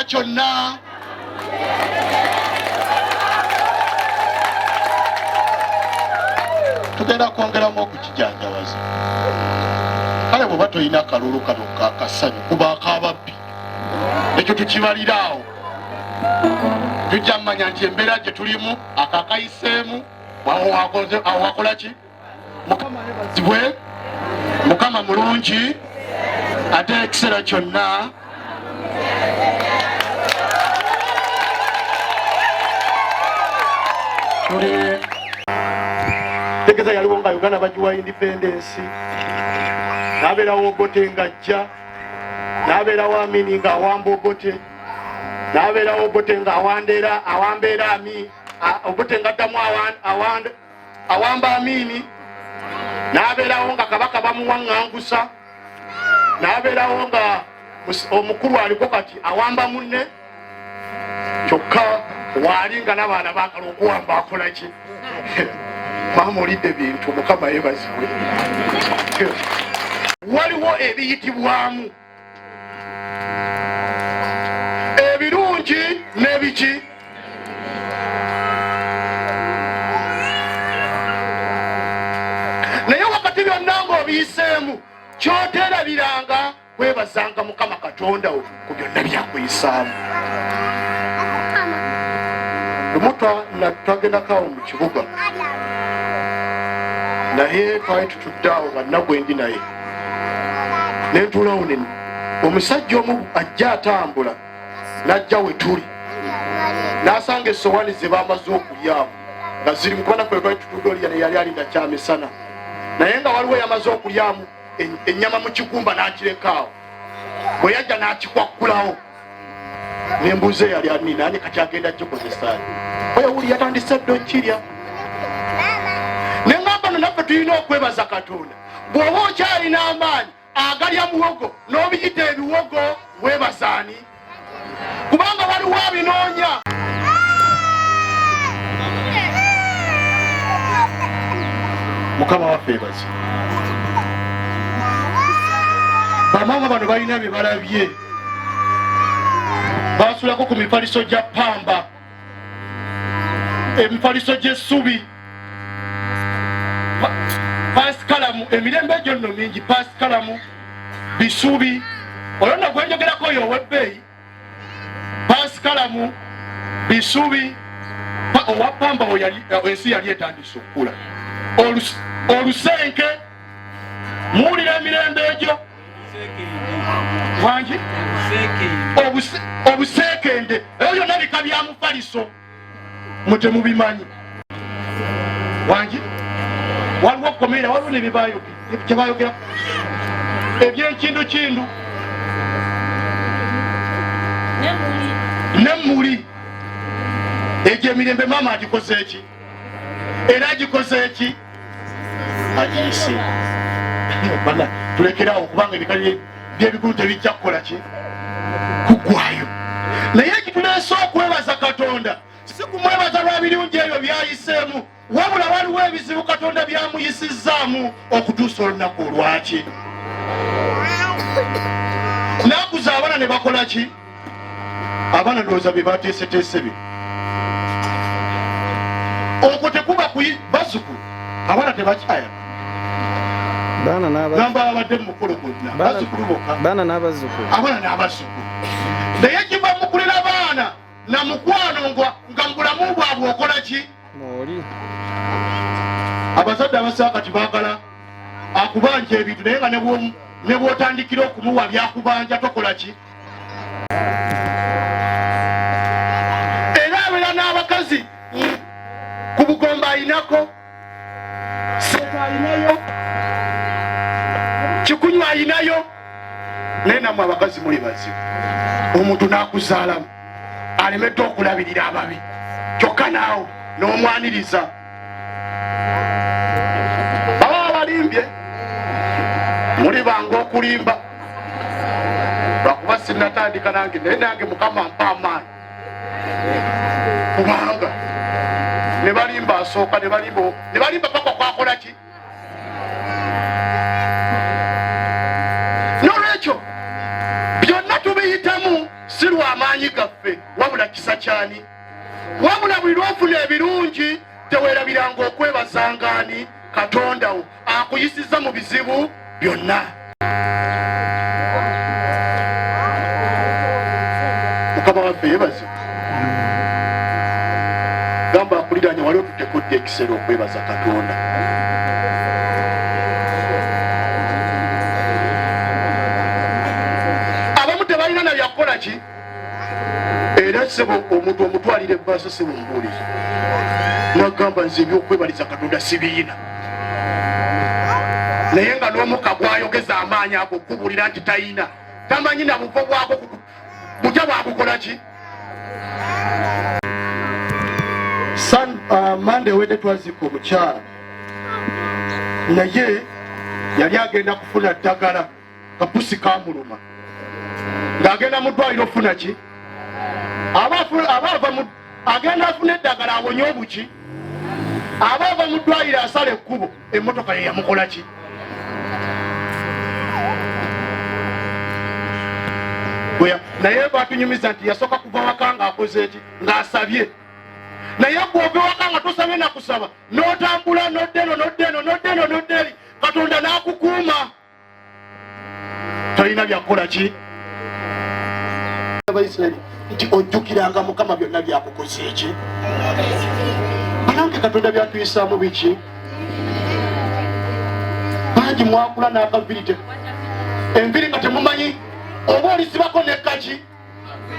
kyonna tugenda kwongeramu okukijanjabaza. Kale bw'oba tolina akalulu kano kasanyu kuba akababbi, ekyo tukibaliraawo. Tujja mmanya nti embeera gye tulimu akakayiseemu awo wakola ki? Mukama yebazibwe, Mukama mulungi, ate ekiseera kyonna tuli tegeza yaliwo nga Uganda bagiwa independence, n'abeerawo Obote ng'ajja, n'abeerawo Amini ng'awamba Obote, n'abeerawo Obote ng'awambeera Amini, Obote ng'addamu awamba Amini, n'abeerawo nga Kabaka bamuwaŋŋangusa, n'abeerawo nga omukulu aliko kati awamba munne, kyokka waali nga n'abaana baakala okuwamba akola ki? Maama olidde bintu, Mukama yebazibwe. Waliwo ebiyitibwamu ebirungi n'ebiki. Naye wakati byonna ng'obiyiseemu kyoteerabiranga kwebazanga Mukama Katonda wo ku byonna byakuyisaamu. Lumu twagendako awo mu kibuga, naye twali tutudde awo nga Nagwendi naye nentuulawo nene, omusajja omu ajja atambula n'ajja we tuli n'asanga essowaani ze baamaze okulyamu nga ziri mukubana kwe twali tutudde oli yali alinda kyamisana, naye nga waliwo yamaze okulyamu ennyama mu kigumba n'akireka awo. Bwe yajja n'akikwakkulawo nembuuza eyali anina ani kati agenda gikozesaayo, oyo wuli yatandise dde okirya. Neŋŋamba no naffe tulina okwebaza Katonda. Bw'oba okyalina amaanyi agalya muwogo n'obiyita ebiwogo, weebazaani kubanga waliwo abinoonya. Mukama waffe ebaze. Bamaama bano balina bye balabye, basulako ku mifaliso gya ppamba, emifaliso gy'essubi, pasikalamu, emirembe egyo nno mingi, pasikalamu, bisubi, oyo nno gwe njogerako oyo ow'ebbeeyi, pasikalamu, bisubi, owa ppamba ensi yali etandise okukula, olusenke, muwulira emirembe egyo wangi, obusekende, ebyo byonna bika bya mufaliso mutemubimanyi wangi. Waliwo okukomerera, waliwo nebyebayogera ebyenkindukindu n'emmuli, egyo emirembe maama agikoze eki? Era agikoze eki? Agiyise. Tulekerawo kubanga ebikali by'ebikulu tebijja kukola ki? Kuggwayo. Naye ekituleese okwebaza Katonda si kumwebaza lwa birungi ebyo byayiseemu, wabula waliwo ebizibu Katonda byamuyisizzaamu okutuusa olunaku olwaki. Naakuza abaana ne bakola ki? Abaana ndowooza bye bateeseteese bye. Okwo tekuba bazzukulu, abaana tebakyaya. Namba abadde mukulu gonna bazzukulu bokka, abaana n'abazzukulu. Naye kiva mukulira abaana na mukwano nga mu bulamu bwabwe okola ki? Abazadde abasaa kati baagala akubanja ebintu, naye nga ne bw'otandikira okumuwa byakubanja tokola ki? Era abeera n'abakazi ku bugomba ayinako, seeta ayinayo, kikunywa ayinayo, naye nammwe abakazi muli bazibu. Omuntu n'akuzaalamu alemedde okulabirira ababi, kyokka naawe n'omwaniriza. Baba abalimbye muli banga okulimba, lwakuba sinnatandika nange, naye nange Mukama mpa amaanyi, kubanga ne balimba asooka ne balimba paka kwakola ki? N'olwekyo byonna tubiyitamu si lwa amaanyi gaffe wabula kisa kyani wabula buli lwofuna ebirungi teweerabiranga okwebazangaani Katonda wo akuyisiza mu bizibu byonna. Mukama waffe yeebazibwe. Gamba akuliranye wali otutekodde ekiseera okwebaza Katonda. Abamu tebalina na byakukola ki era sebo omuntu omutwalira ebbaasa sebo mbuulizo nagamba nze ebyokwebaliza Katonda sibiina naye nga n'omuka gwayogeza amaanyi ago okubuulira nti tayina tamanyi na buvo bwako butya bwakukola ki. Mande wede twazika omukyala naye yali agenda kufuna ddagala kapusi kamuluma ng'agenda mu ddwaliro ofuna ki agenda afuna eddagala awonye obuki aba ava mu ddwaliro asala ekkubo emmotoka ye yamukola ki. Naye batunyumiza nti yasooka kuva waka ng'akoze eki ng'asabye naye bw'ova waka nga tosabye nakusaba n'otambula noddeno Katonda n'akukuuma tolina byakukola ki. Abaisirairi nti ojjukiranga Mukama byonna byakukoze eki. Banange Katonda byatuyisaamu biki bangi mwakula n'akaviri enviri nga temumanyi oba olisibako nekkaki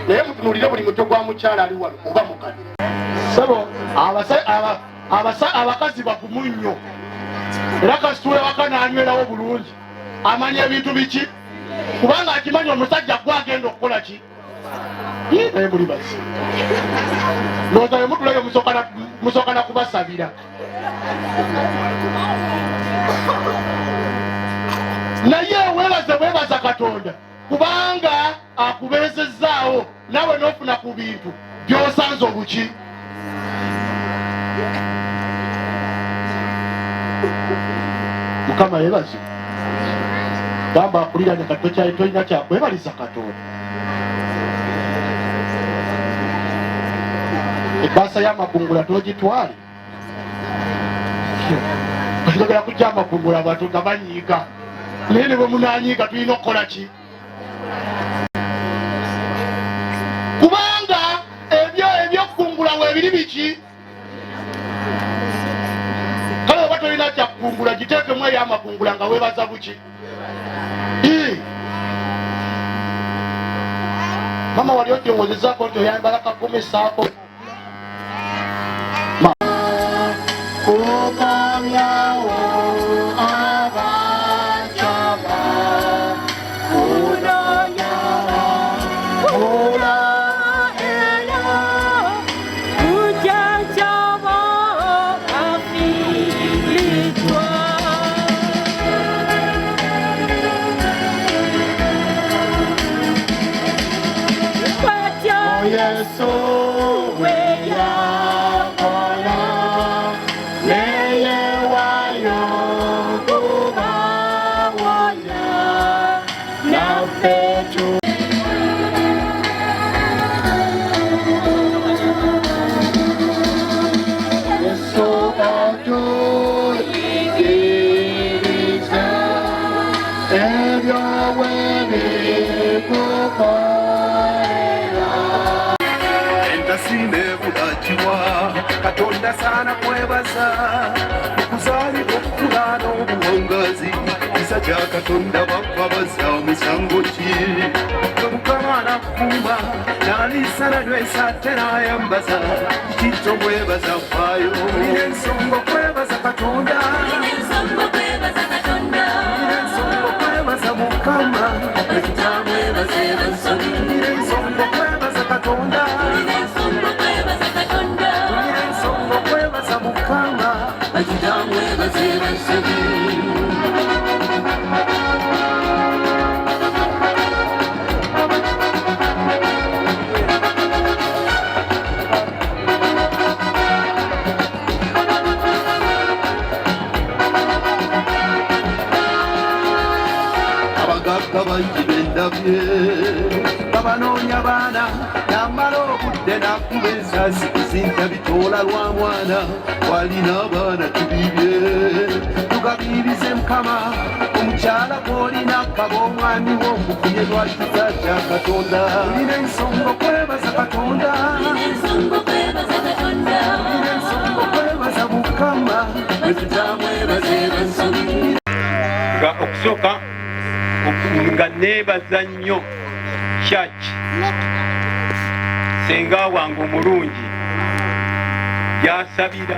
naye mutunuulire buli mutwe gwa mukyala ali wano oba mukali sabo abakazi bagumu nnyo era kasitula waka n'anywerawo bulungi amanya ebintu biki kubanga akimanyi omusajja gwagenda okukola ki naye muli basi looza bemutulayo musooka na kubasabira naye weebaza Katonda kubanga akubeezezaawo nawe n'ofuna ku bintu by'osanze obuki. Mukama yeebazibwe. Gamba akuliranye kati tolina kyakwebaliza Katonda. Ebbaasa y'amakungula togitwale tuyogera kujja amakungula abantu nga banyiiga naye ne bwe munanyiiga tulina okukola ki kubanga ebyokukungula weebiri biki kale oba tolina kyakukungula giteekemu eri amakungula nga weebaza buki. Mama wali otyongozezaako nti oyambala kakomesaako Katonda sana kwebaza okuzaalibwa okukula n'obuwangaazi kisa kya Katonda bakwabaza omusango ki Mukama anakuuma n'aliisa nanywesa ate n'ayambaza kitto bwebaza faayo nina ensonga okwebaza Katonda nina ensonga okwebaza Mukama ekitamwebaza ebansoni nina ensonga okwebaza Katonda banoonya baana yamala obudde nakuba ensaasi bizinta bitoola lwa mwana walina abaana tubibye tugabiirize mukama omukyala gwolina kaba omwami wo mufunye lwakiza kya katonda olina ensonga okwebaza katonda olina ensonga okwebaza mukama wetutamwebazebansobi nga okusooka nga neebaza nnyo kyaki senga wange omulungi yasabira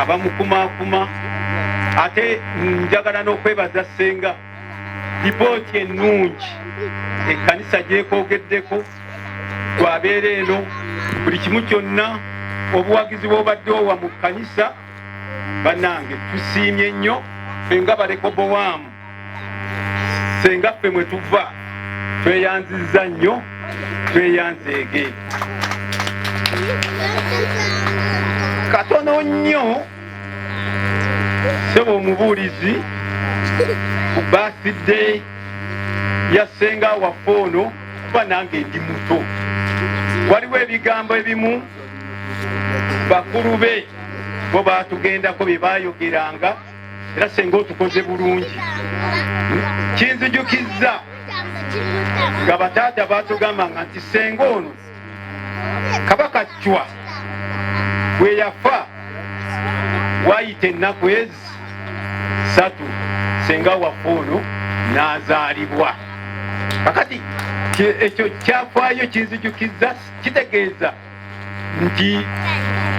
abamukumakuma ate njagala n'okwebaza senga lipooti ennungi ekkanisa gyekoogeddeko twabeera eno buli kimu kyonna obuwagizi bw'obadde owa mu kkanisa bannange tusiimye nnyo fenga Balekobowamu senga ffe mwe tuva tweyanzizza nnyo tweyanzeege katono nnyo sebo omubuulizi ku basidde ya senga waffe ono kuba nange ndi muto waliwo ebigambo ebimu bakulu be bo batugendako bye bayogeranga era senga otukoze bulungi kinzijukizza nga bataata batugambanga nti senga ono kabaka Chwa bwe yafa wayita ennaku ezi 3 senga waffe ono n'azaalibwa kakati ekyo kyafaayo kinzijukizza kitegeeza nti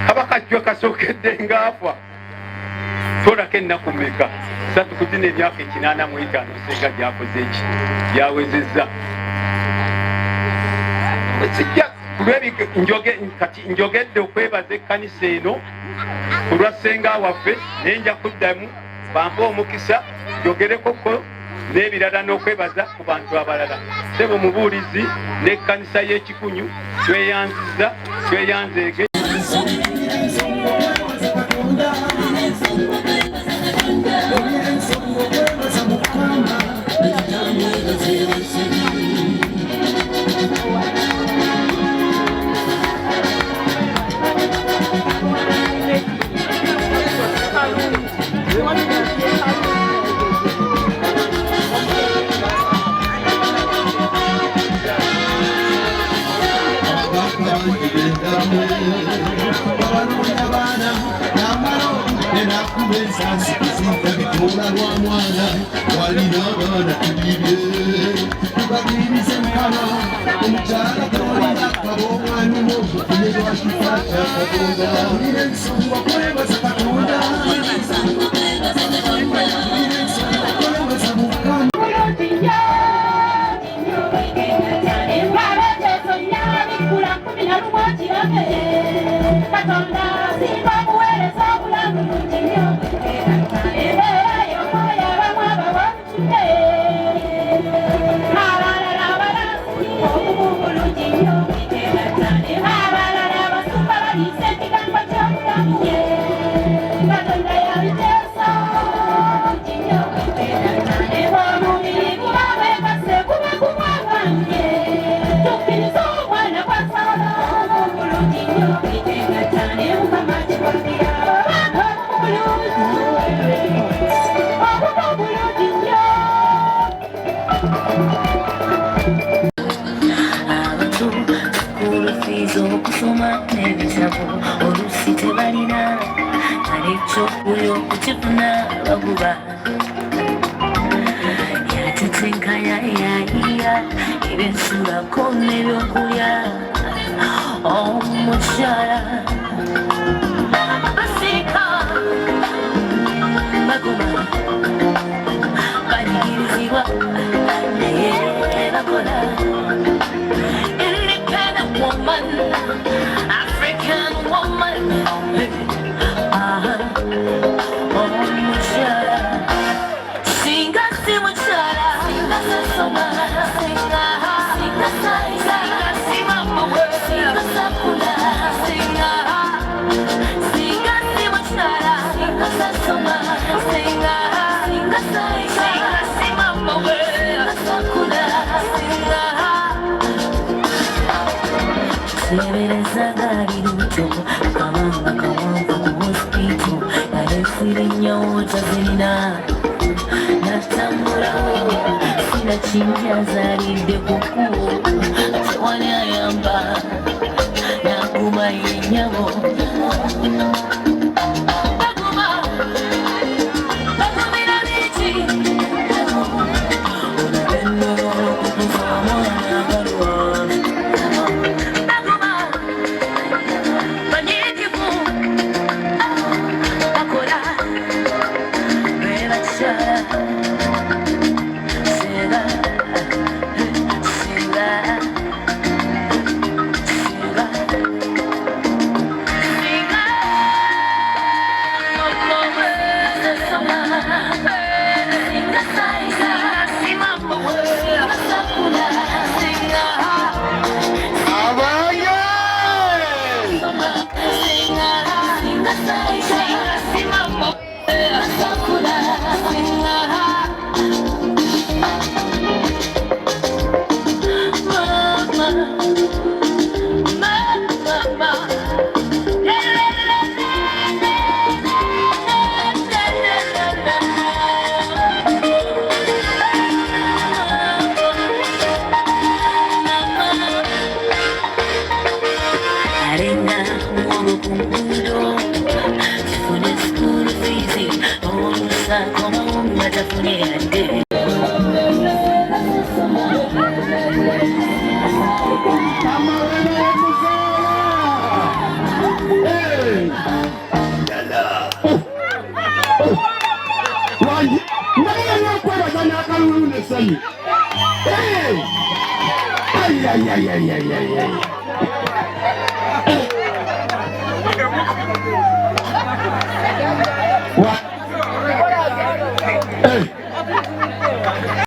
kabaka Chwa kasookedde ngaafa tolako ennaku mmeka 3 kuzina emyaka 85 senga gyakoze eki gyawezezza ekijja kati njogedde okwebaza ekkanisa eno ku lwa senga waffe naye nja kuddamu bampe omukisa njogerekoko n'ebirala n'okwebaza ku bantu abalala sebo omubuulizi n'ekkanisa y'ekikunyu tweyanziza tweyanzeege Severeza gari luto Kamanga kawangu ku hospital Narefire nyota zenina Natambula Sina chinja zalide kuku Tewani ayamba Nakuma yenyabo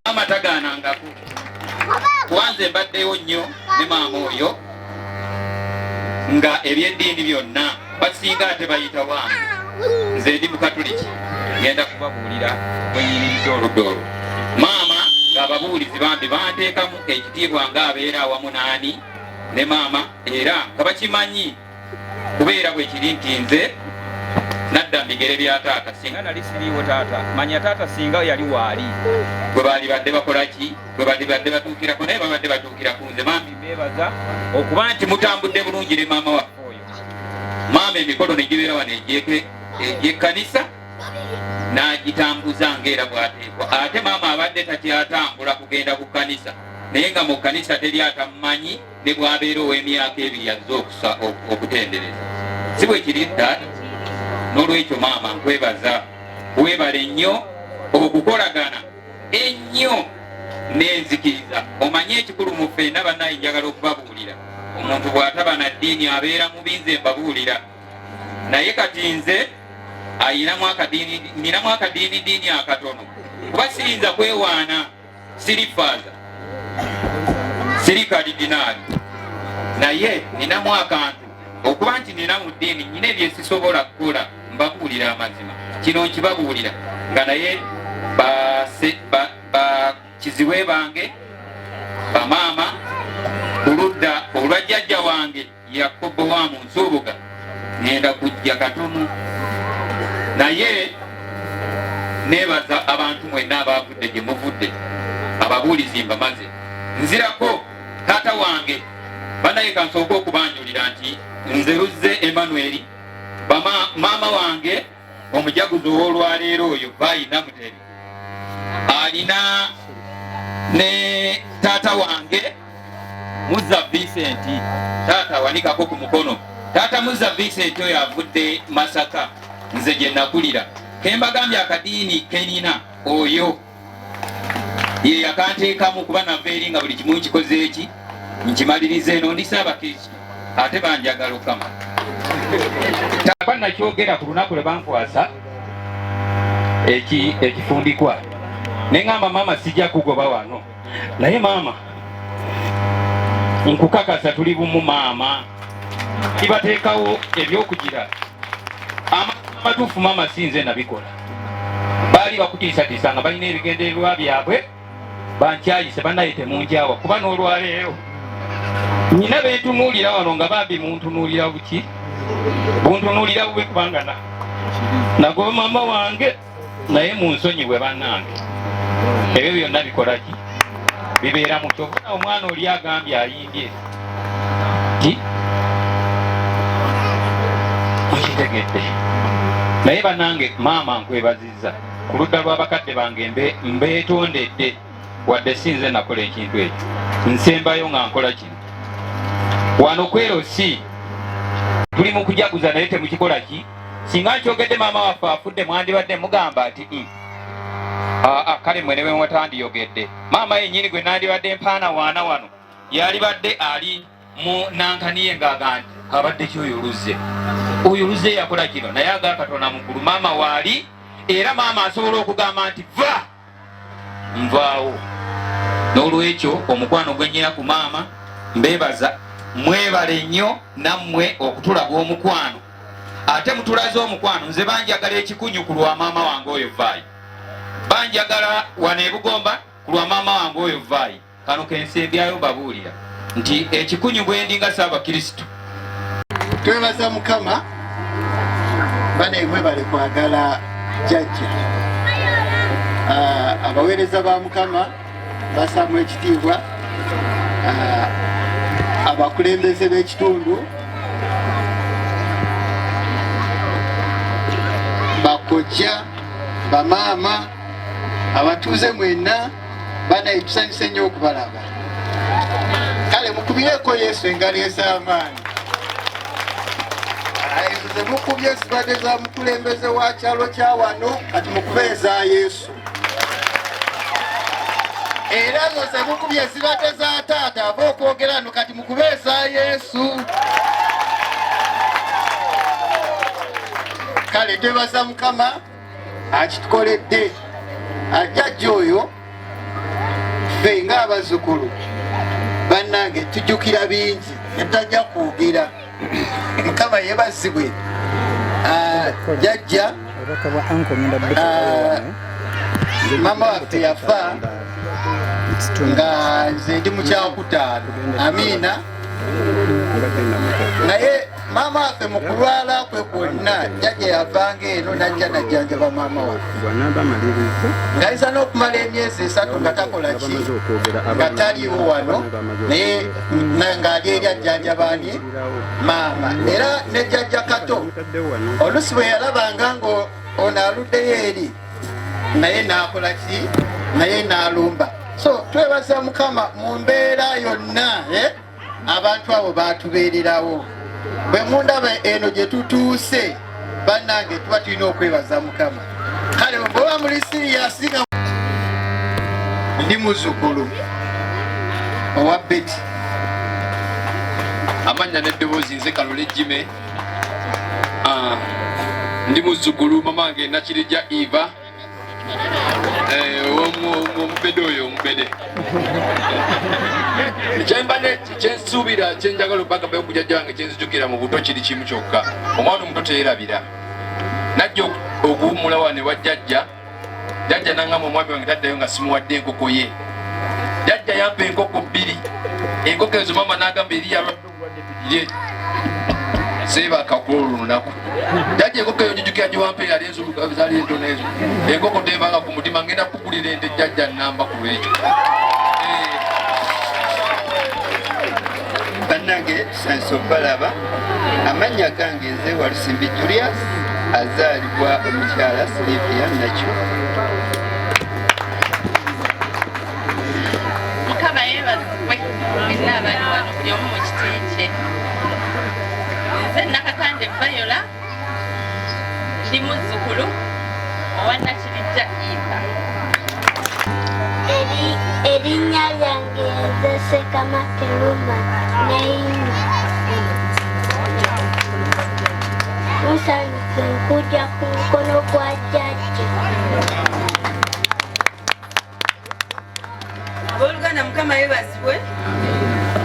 Amataganangaku kubanze mbaddeyo nnyo ne maama oyo nga ebyeddiini byonna basinga ate bayita wange nze ndi mukatuliki ngenda kubabuulira bwenyiniridde oludda olwo maama ng'ababuulizi bambi banteekamu ekitiibwa ng'abeera awamu naani ne maama era nga bakimanyi kubeera bwe kiri nti nze nadda mbigere bya taata singa nali siriiwo taata manya taata singa yali waali bwe baali badde bakolaki bwe baali badde batuukirako naye babadde batuukiraku nze mambi beebaza okuba nti mutambudde bulungi ne maama waffe oyo maama emikono ne gibeera wano egyekkanisa n'agitambuza ng'era bw'ateekwa ate maama abadde takyatambula kugenda ku kkanisa naye nga mu kkanisa teri atamumanyi ne bw'abeera ow'emyaka ebiri azze okutendereza si bwe kiri taata n'olwekyo maama nkwebaza weebale nnyo okukolagana ennyo n'enzikiriza omanye ekikulu mu ffenna bannaye njagala okubabuulira omuntu bw'ataba na ddiini abeera mubi nze mbabuulira naye kati nze ninamu akadiini akatono kuba siyinza kwewaana siri faaza siri kadidinaali naye ninamu akantu okuba nti nina mu ddiini nyina ebyesisobola kukola mbabuulira amazima kino nkibabuulira nga naye bakiziwe bange bamaama kuludda olwa jjajja wange Yakobo wa mu Nsubuga ngenda kujja katono naye nebaza abantu mwenna abavudde gye muvudde ababuulizi mbamaze nzirako taata wange banaye kansooka okubanjulira nti nze Luzze Emmanuel maama wange omujaguzi ow'olwaleero oyo Baayina Muteri alina ne taata wange Muzza Vincent taata wanikako ku mukono taata Muzza Vincent oyo avudde Masaka nze gye nakulira kembagambye akadiini kenina oyo ye yakanteekamu kuba nava eri nga buli kimu nkikoze eki nkimaliriza eno ndi Ssaabakristo ate banjagala okama taba nakyogera ku lunaku lwe bankwasa ekifundikwa neŋŋamba maama sijja kugoba wano naye maama nkukakasa tuli bumu maama kibateekawo ebyokugira amatuufu maama sinze nabikola baali bakutiisatiisa nga balina ebigendererwa byabwe bankyayise banaye temunjawa kuba n'olwaleero Nina bentunuulira wano nga bambi muntunuulira buki buntunuulira bube kubangana nago mama wange naye munsonyiwe bannange ebyo byonna bikolaki bibeera mu kyo. Omwana oli agambye ayimbye ti okitegedde naye bannange maama nkwebazizza ku ludda lw'abakadde bange mbeetondedde wadde sinze nakola ekintu ekyo nsembayo nga nkola kino wano kwerosi tuli mu kujaguza naye temukikola ki singa nkyogedde maama waffe afudde mwandibadde mugamba ati kale mwene we mwatandiyogedde maama yennyini gwe nandibadde mpaana waana wano yalibadde ali mu nankaniye ng'agandi abadde kyoyoluze oyoluze yakola kino naye agakatona mukulu maama waali era maama asobola okugamba nti va nvaawo. N'olwekyo omukwano gwennyina ku maama mbeebaza mwebale nnyo nammwe okutulaga omukwano ate mutulaze omukwano. Nze banjagala ekikunyu ku lwa maama wange oyo vaayi, banjagala wano e Bugomba ku lwa maama wange oyo vaayi. Kano kensembyayo babuulira nti ekikunyu bwe ndi nga Ssaabakristo. Twebaza Mukama bane mwebale kwagala jjajja. Abaweereza ba Mukama basaamu ekitiibwa, abakulembeze b'ekitundu, bakojja, bamaama, abatuuze mwenna banaye tusanyuse nnyo okubalaba. Kale mukubireko Yesu engalo ez'amaanyi. Ezo ze mukubye zibadde za mukulembeze wa kyalo kya wano, kati mukube eza Yesu. Era zo ze mukubye zibadde za taata ava okwogera no, kati mukube eza Yesu. Kale twebaza Mukama akitukoledde. Jjajja oyo ffe ng'abazzukulu bannange tujjukira bingi netajja kwogera. Mukama yeebazibwe. Jjajja mama waffe yafa nga nze ndi mu kyakutaano. Amiina. Naye maama waffe mu kulwala kwe kwonna jjajja yavanga eno najja najjanjaba maama waffe ng'ayinza n'okumala emyezi 3 nga takola ki nga taliiwo wano naye ng'ali eri ajjanjabani maama. Era ne jjajja Kato oluusi bwe yalabanga ng'ono aluddeyo eri naye n'akola ki naye n'alumba. So twebaza Mukama mu mbeera yonna abantu abo batubeererawo. Bwe mundaba eno gye tutuuse bannange tuba tulina okwebaza Mukama. Kale bw'oba muli siriyasi nga ndi muzzukulu owa Betty. Amannya n'eddoboozi nze Kalole Jime. Ndi muzzukulu mamange Nakirijja Eva omubede oyo omubede. Kyensuubira kyenjagala obbaga bayo okujjajja wange kyenzijukira mu buto kiri kimu kyokka. Omwana omuto teerabira. Najja okuwummula wane wa jjajja. Jjajja n'aŋŋamba omwami wange taddayo nga simuwadde enkoko ye. Jjajja yampa enkoko 2. Enkoko ezo mama n'agamba eri yalwadde seebaka kwolwo olunaku. Jjajja enkoko eyo njijukira gye wampa eyali enzulu zaali entono ezo. Enkoko tevanga ku mutima ngenda kugulira ente jjajja nnamba ku lwekyo. Bannange tusanise okubalaba. Amannya gange nze Walusimbi Julius, azaalibwa omukyala Sylvia Nakyo. Mukama yeebazibwe mwenna abali wano buli omu mu kiti kye. Nze Nakatande Viola ndi muzzukulu owa Nakirijja Eva. Erinnya lyange nze Ssekamake Luma Neema. Nsanyufu nkujja ku mukono gwa jjajja. Abooluganda Mukama yeebazibwe.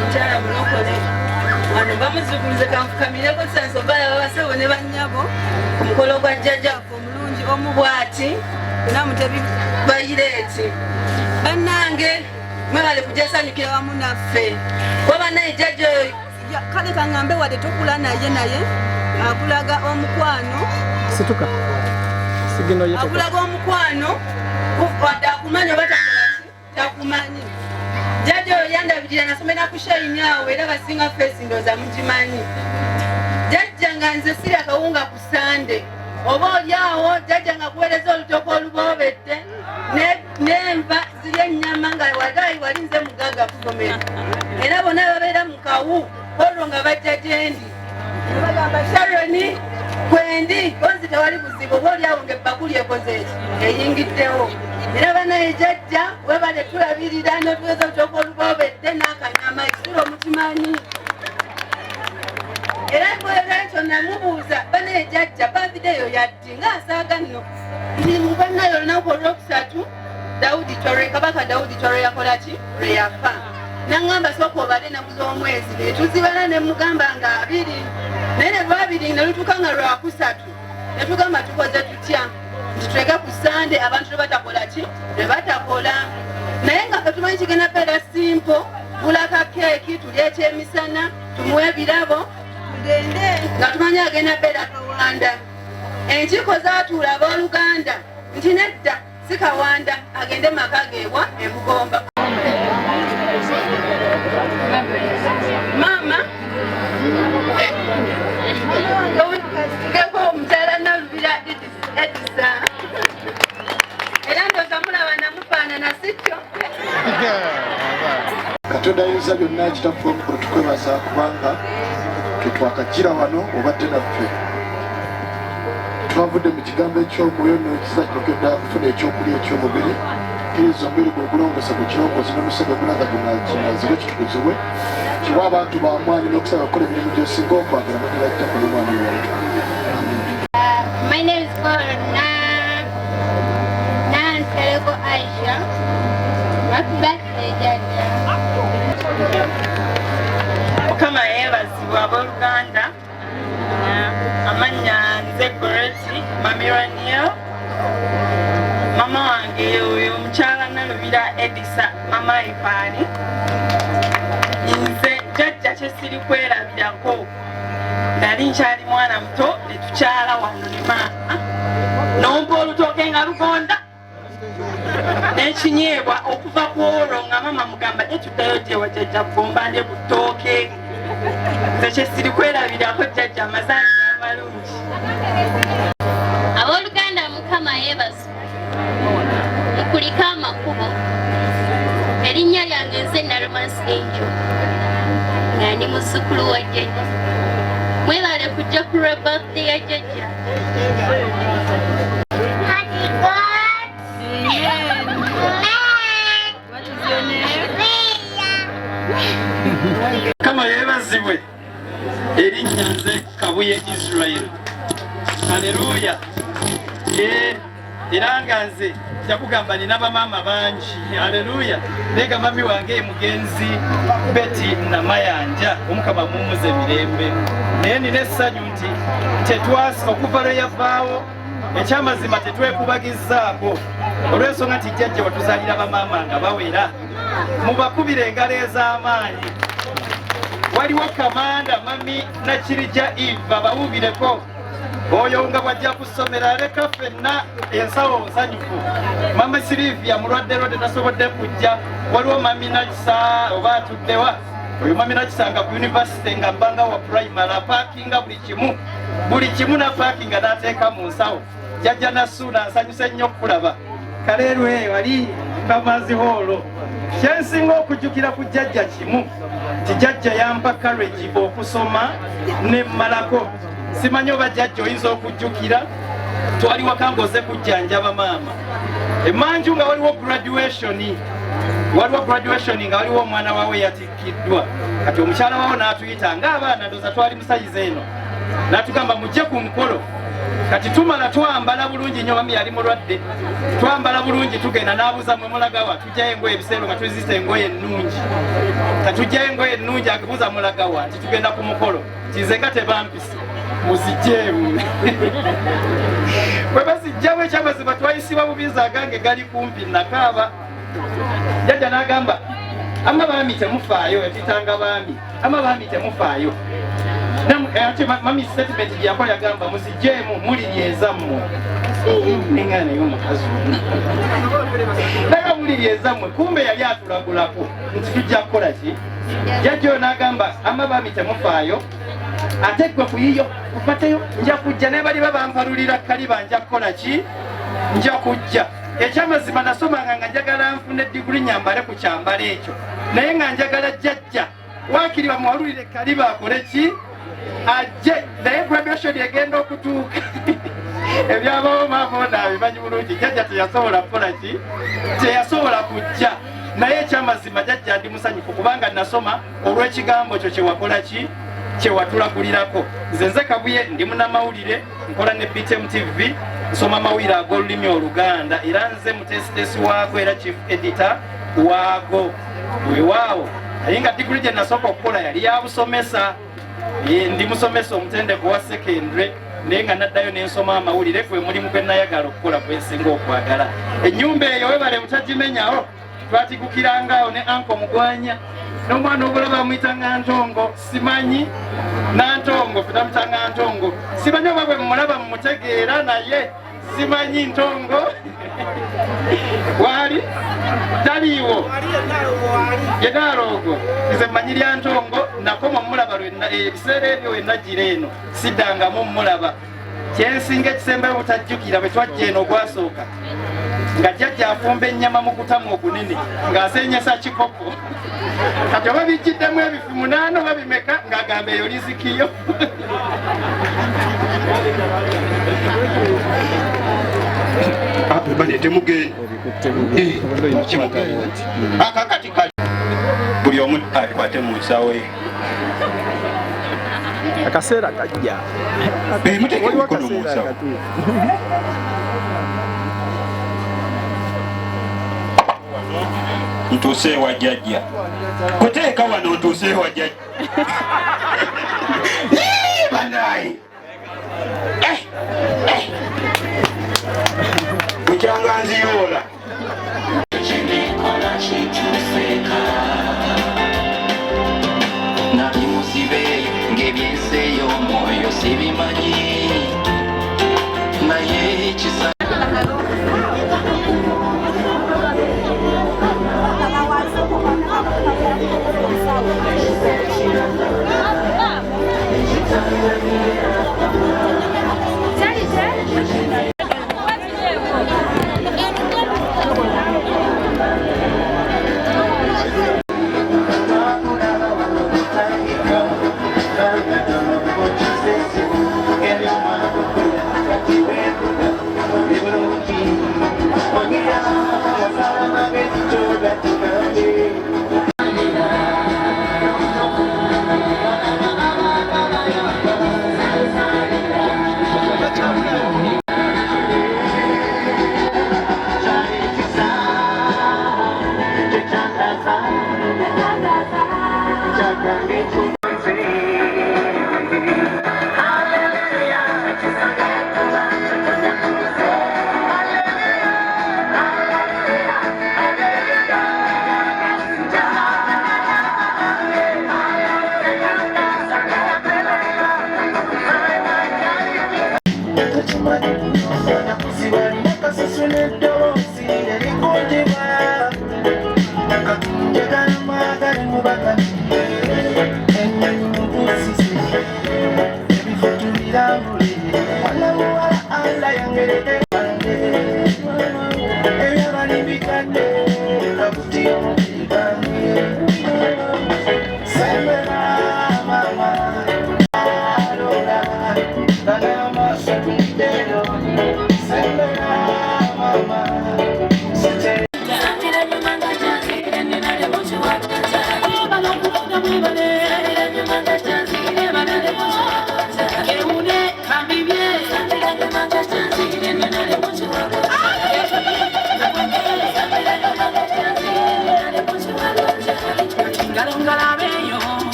Mukyala mulokole wano bamuzzukuluze kanfukamireko tusanise obalaba basebo ne bannyabo ku mukolo gwa jjajja waffe omulungi omu bw'ati namutebi bayireeti. Bannange mwebale kujasanyukira wamu naffe kuba naye jjajja oyo kale kaŋŋambe wadde tokula naye akulaga omukwano situka sigino yeto akulaga omukwano wadde akumanyi oba takumanyi jjajja oyo yandabirira nasomera ku shayinyawo era basinga fesi ndooza mugimanyi jjajja nga nze siri akawunga ku sande oba oliawo jjajja nga kuweereza olutoko oluboobedde n'enva ziri ennyama nga wagayi wali nze mugaga kusomera era bonna babeera mu kawu olwo nga bajja gyendi bagamba sharoni kwendi konzi tewali buzibu oba oliawo ngaebbakuli ekoze eki eyingiddewo era banaye jjajja webale tulabirira notuweza olutoko oluboobedde n'akanyama ekisulo mukimanyi era ekyo namubuuza banaye jjajja bavideyo yaddi ng'asaaga nno ndi mubanayo olunaku olwokusatu kabaka Dawudi Chore yakola ki lwe yafa naŋŋamba sooka obale enaku z'omwezi netuzibala ne mugamba nga 2 naye ne lwabiri ne lutuuka nga lwakusatu ne tugamba tukoze tutya nti tuleke ku sande abantu ne batakola ki ne batakola naye nga fe tumanyi kigenda beera simpo gulaka keeki tulya ekyemisana tumuwe ebirabo tugende nga tumanyi agenda beera kawanda enkiiko zaatuula abooluganda nti nedda si kawanda agende maka geewa ebugomba mama geko omukyala nalubira edisa era ndoza mulaba namufaanana sikyo Katonda ayinza byonna kitaffe omukulu tukwebaza kubanga tetwakagira wano obadde naffe twavudde mu kigambo eky'omwoyo n'ekiza kinokedda kufuna ekyokulya eky'omubiri kkiriza omubiri gwe ogulongose ku kirongoozi n'omusege gulaga gunazibwe kitukuzibwe kiwa abantu bamwanyi n'okusaba okukola emirimu gy'osinga okwagala bagirajja ku lumwami waitu. My name is Nansereko Aisha. Happy birthday, Jaja. Mukama yeebazibwa abooluganda amannya nze Goreti Mamiraniel mama wange oyo omukyala nalubira Edisa mama Ipaani nze jjajja kyesiri kwerabirako nali nkyali mwana muto netukyala wano ne maama nompa olutooke nga lugonda n'ekinyeebwa okuva ku olwo nga mama mugamba etuddayo gyewa jjajja kugombande ku ttooke nze kyesiri kwerabirako jjajja amazaani amalungi Abooluganda Mukama yeebazibwa mukuliko amakubo erinnya lyange nze Nalmas Angel nga ndi muzzukulu wa jjajja mwebale kujja ku lwa birthday ya jjajja Mukama yeebazibwe erinnya nze Kabuye Israel haleluya era nga nze jakugamba nina bamaama bangi haleluya nega mami wange mugenzi Beti Namayanja omukama mumuze emirembe naye nina essanyu nti tetwasika okuva lwe yavaawo ekyamazima tetwekubagizaako olw'ensonga nti jjajja watuzaalira bamaama nga bawera mubakubira engalo ez'amaanyi waliwo kamanda mami Nakirija Eva bawubireko oyo nga bwajja kusomera aleka ffenna ensawo nsanyufu mama Silivia mulwadde lwadde tasobodde kujja waliwo mami Nakisa oba atuddewa oyo mami Nakisa nga ku yunivasite nga mbanga wa primary apaakinga buli kimu napaakinga n'ateeka mu nsawo jjajja Nasuuna nsanyuse nnyo okulaba kaleerwe wali Kamazi Holo kyensinga okujjukira ku jjajja kimu nti jjajja yampa courage okusoma ne mmalako simanyi oba jjajja oyinza okujjukira twali waka ng'oze kujjanjaba maama emanju nga waliwo graduation nga waliwo omwana waawe yatikkiddwa kati omukyala waawo n'atuyita ng'abaana ndooza twali musayiza eno n'atugamba mujje ku mukolo kati tumala twambala bulungi nnyo mami yali mulwadde twambala bulungi tugenda n'abuuza mwe mulagawa tujjayo engoye ebiseero nga tuzisa engoye ennungi katujjayo engoye ennungi agebuuza mulagawa nti tugenda ku mukolo kize nga tebampise muzijjeemu bwe bazijjamu ekyamazima twayisibwa bubiza agange gali kumpi nakaaba jjajja n'agamba ama baami temufaayo etitanga baami ama baami temufaayo ate mami statement gyako yagamba muzijjeemu muliryezammwe nengana y'omukazi naga muliryezammwe kumbe yali atulagulako nti tujja kukola ki jajjo n'agamba ama baami temufaayo ate gwe kuyiyo kufateyo nja kujja naye bali babampalulira kaliba nja kukola ki nja kujja ekyamazima nasomanga nga njagala nfune diguli nyambale ku kyambalo ekyo naye nga njagala jjajja waakiri bamuwalulire kaliba akole ki ajje naye graduation egenda okutuuka ebyabawo maama ono abimanyi bulungi jjajja teyasobola kukola ki teyasobola kujja naye ekyamazima jjajja ndi musanyufu kubanga nasoma olw'ekigambo kyo kyewakola ki kyewatulagulirako nze kabuye ndi munamawulire nkola ne BTM TV nsoma amawulire ag'olulimi Oluganda era nze mutesitesi waago era chief editor waago weewaawo naye nga diguli gye nasooka okukola yali ya busomesa ndi musomesa omutendeko wa secondary naye nga naddayo n'ensoma amawulire gwe mulimu gwe nayagala okukola gwensinga okwagala ennyumba eyo webale butagimenyawo twatigukirangaawo ne anko Mugwanya n'omwana obulaba bamuyitanga Ntongo simanyi Nantongo futamutanga Ntongo simanyi oba bwe mumulaba mumutegeera naye simanyi Ntongo waali taliiwo yenaaloogo nze mmanyi lya Ntongo nakoma mulaba ebiseera ebyo wennagira eno siddangamu mulaba kyensinga ekisembayo butajjukira bwe twajja eno ogwasooka nga jjajja afumba ennyama mu kutamu ogunene ng'asenyesa kikopo kati oba bijjiddemu ebifu 8 oba bimeka ng'agamba eyo lizikiyo balete mugende akakati kali buli omu akwate mu nsawo ye akaseera kajja muteeke emikono mu nsawo ntuuse ewa jjajja kuteeka wano ntuuse ewa jjajja banayi kukyanga nziyoola nali musibe ng'ebyenseeyo omwoyo sibimanyi naye ekisa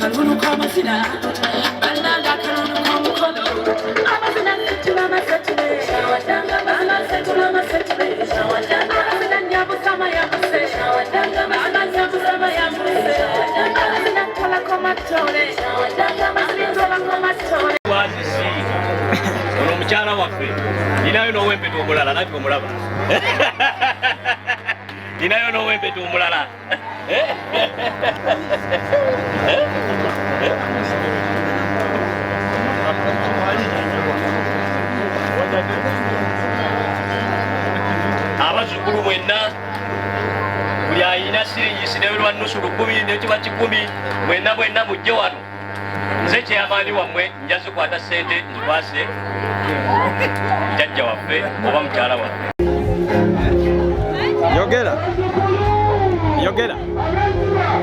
Kalulu kama sina, banda kalulu kama Ono mukyala waffe ninayo n'owempeto omulala nabbi omulaba ninayo n'owempeto omulala abazzukulu mwenna buli ayina siringisi newerwa nusu 10 nekiba 10 mwenna mujje wano nze kyamaani wammwe njazikwata sente nzikwase jajja waffe oba mukyala waffe. Yogera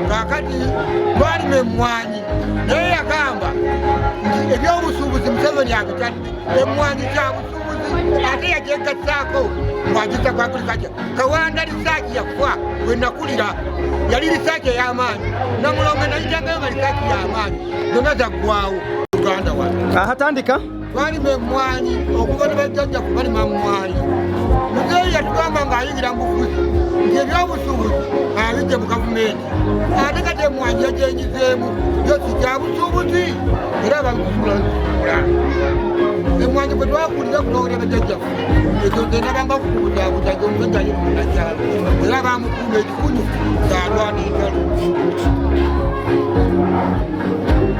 kakati twalima emmwanyi naye yagamba nti ebyobusuubuzi Museveni abitadde emmwanyi kya busuubuzi ate yagyegazzaako mwagita kwa agriculture. Kawanda lisaaki yakufa we nakulira yali lisaaki ey'amaanyi Namulongo nayitangayo nga lisaaki y'amaanyi zonna zaggwawo Uganda wano. Ahatandika twalima emmwanyi okuva ne bajjajja kubalima mmwanyi. Muzeeyi yatugamba ng'ayingira mu bufuzi nti ebyobusuubuzi abijje mu gavumenti ate kati emmwanyi yagyenyizeemu yosi kya busuubuzi era babikusuula. Emmwanyi bwe twakulira kutoolera bajjajjaffe ekyo nze nabanga okukubujaabujaja omusajja ali munakyalo era bamukuuma ekikunyu ng'alwana entalo.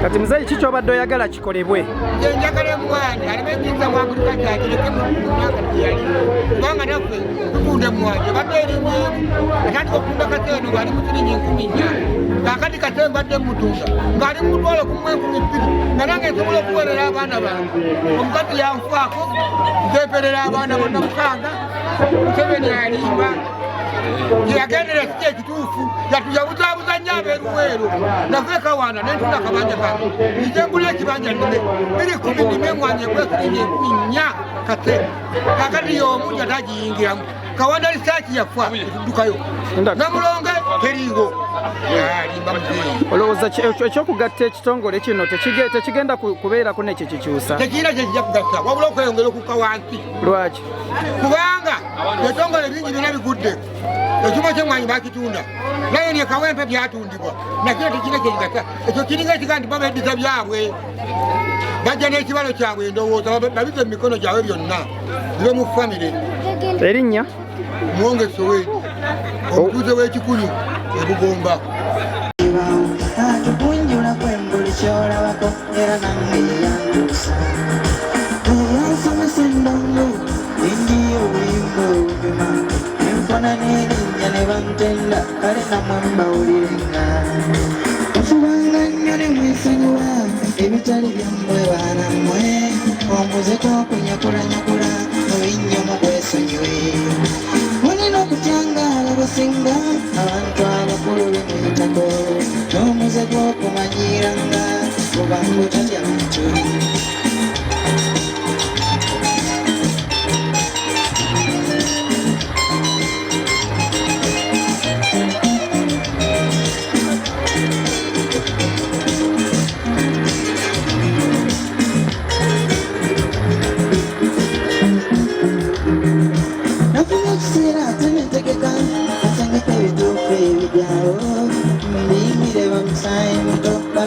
Kati muzeeyi ki ky'obadde oyagala kikolebwe? Nze njagala emmwanyi aleme ejjinza mu agriculture agireke mu myaka gyeyali kubanga naffe tutunda emmwanyi ebadde erinyeemu atandika okutunda kaseeno ng'ali mu siringi 14 kaakati kase mbadde mutunda ng'ali mumutwalo ku 12 nga nange nsobola okuweerera abaana bange. Omukazi yanfaako nteeperera abaana bonna mukanga Museveni alimba yagendera kiki ekituufu yatujabuzaabuza nnyo abeeruweero nave kawaana nentunda akabanja kange nje ngula ekibanja nnime 10 nnime emmwanyi ekwesiringi 4 kase kakati y'omu yatagiyingiramu Kawanda lisaaki yafa etuddukayo Namulongo teriiwo alimba muzeeyi. Olowooza ekyokugatta ekitongole kino tekigenda kubeerako nekyo kikyusa? Tekirina kyekijja kugatta wabula okweyongera okukka wansi. Lwaki? Kubanga ebitongole bingi byonna bigudde. Ekimu ky'emmwanyi bakitunda naye ne kawempe byatundibwa nakyo tekirina kyekigatta. Ekyo kiringa ekiga nti babeddiza byabwe bajja n'ekibalo kyabwe endowooza babize mu mikono gyabwe byonna bibe mu famire. Erinnya? Mwonge Soweto omutuuze w'ekikunyu ebugomba. Atukunjula kwembuli kyolabako era nange yeyantuusa eyansomesa endongo endiyo obuyimba obupima enfuna n'erinnya ne bantenda kale namwe mbawulirenga ofubanga nnyo ne mwesonyiwa ebitali byammwe baanammwe omuze gw'okunyakula mubinnyo mu gwesonyiwe mulina okutangaala basinga abantu abakulu bemuyitako n'omuze gw'okumanyiranga kubanga otatya muntu.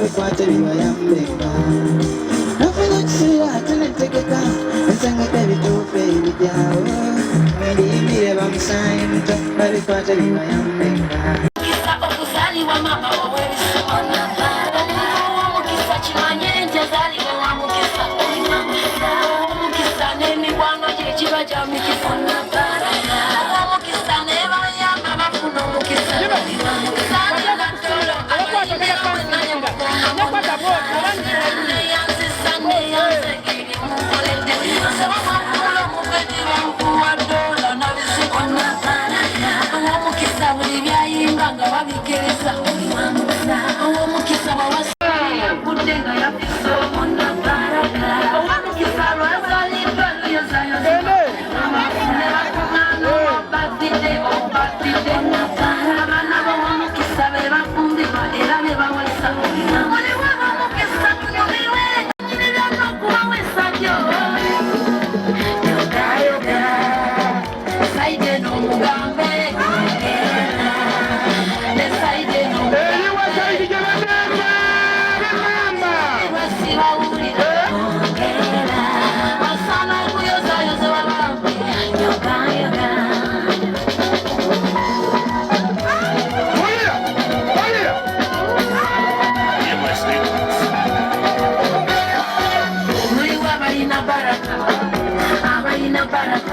Bikwate bibayambeka nafuna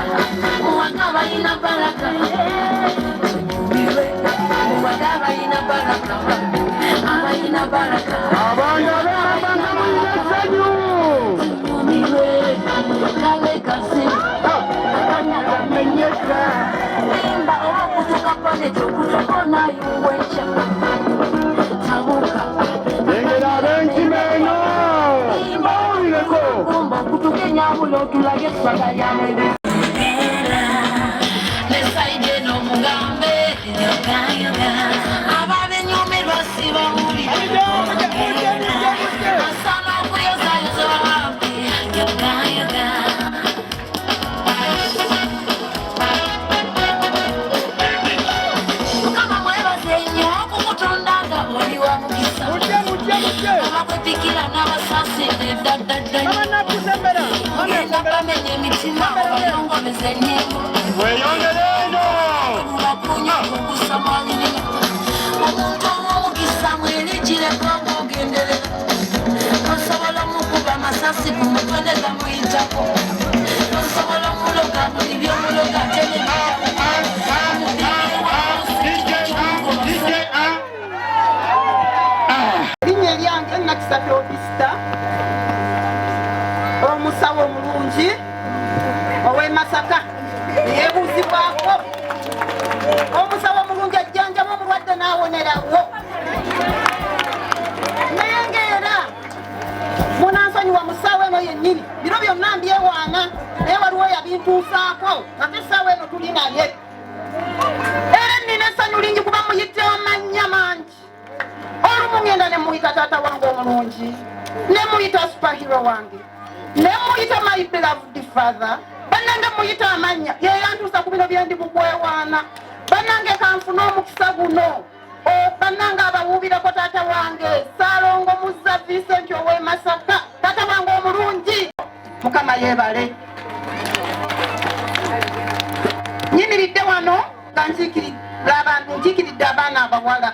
Wanga balina baraka Wanga balina baraka Abalina baraka Abana b'abanga mulina essanyu Kale kasi Akanya kamenyeka Limba okutuka pale kyokutokona yuwecha Tabuka Engera benki meno Limba oleko Kumba kutukenya mulo tulage sagayane Lesaide no mugambe Yoga yoga Ababe nyume basiba muri Asana kuyoza yoza wapi Yoga yoga Kama mwebaze nyo kukutondanga oli wa mukisa Abakwepikira n'abasasi Dadadada Ogenda bamenye emitima Obayongobeze nyembo Weyongereno Mubakunya kukusamalini Omuntu omukisa mwerijireko mugenderera Osobola mukuba amasasi ku mutwe ne gamuyitako Osobola muloga buli byomuloga tene Linnya lyange Nakisa Theodista omusawo omulungi ow'e Masaka yeebuuzibwako omusawo omulungi ajjanjaba omulwadde n'awonerawo naye ng'era munansonyiwa mu ssaawa eno yennyini biro byonna mbyewaana naye waliwo yabintuusaako ate essaawa eno tuli naye era nnina essanyu lingi kuba muyite amannya mangi olumu ngenda ne muyita taata wange omulungi ne muyita superhero wange ne muyita my beloved father bannange muyita amanya yeyantuusa ku bino byendi mukwewaana bannange kanfuna omukisa guno bannange abawuubireko taata wange Saalongo Muzza Vincent ow'e Masaka taata wange omulungi Mukama yeebale nyimiridde wano nga njiikiridde abaana abawala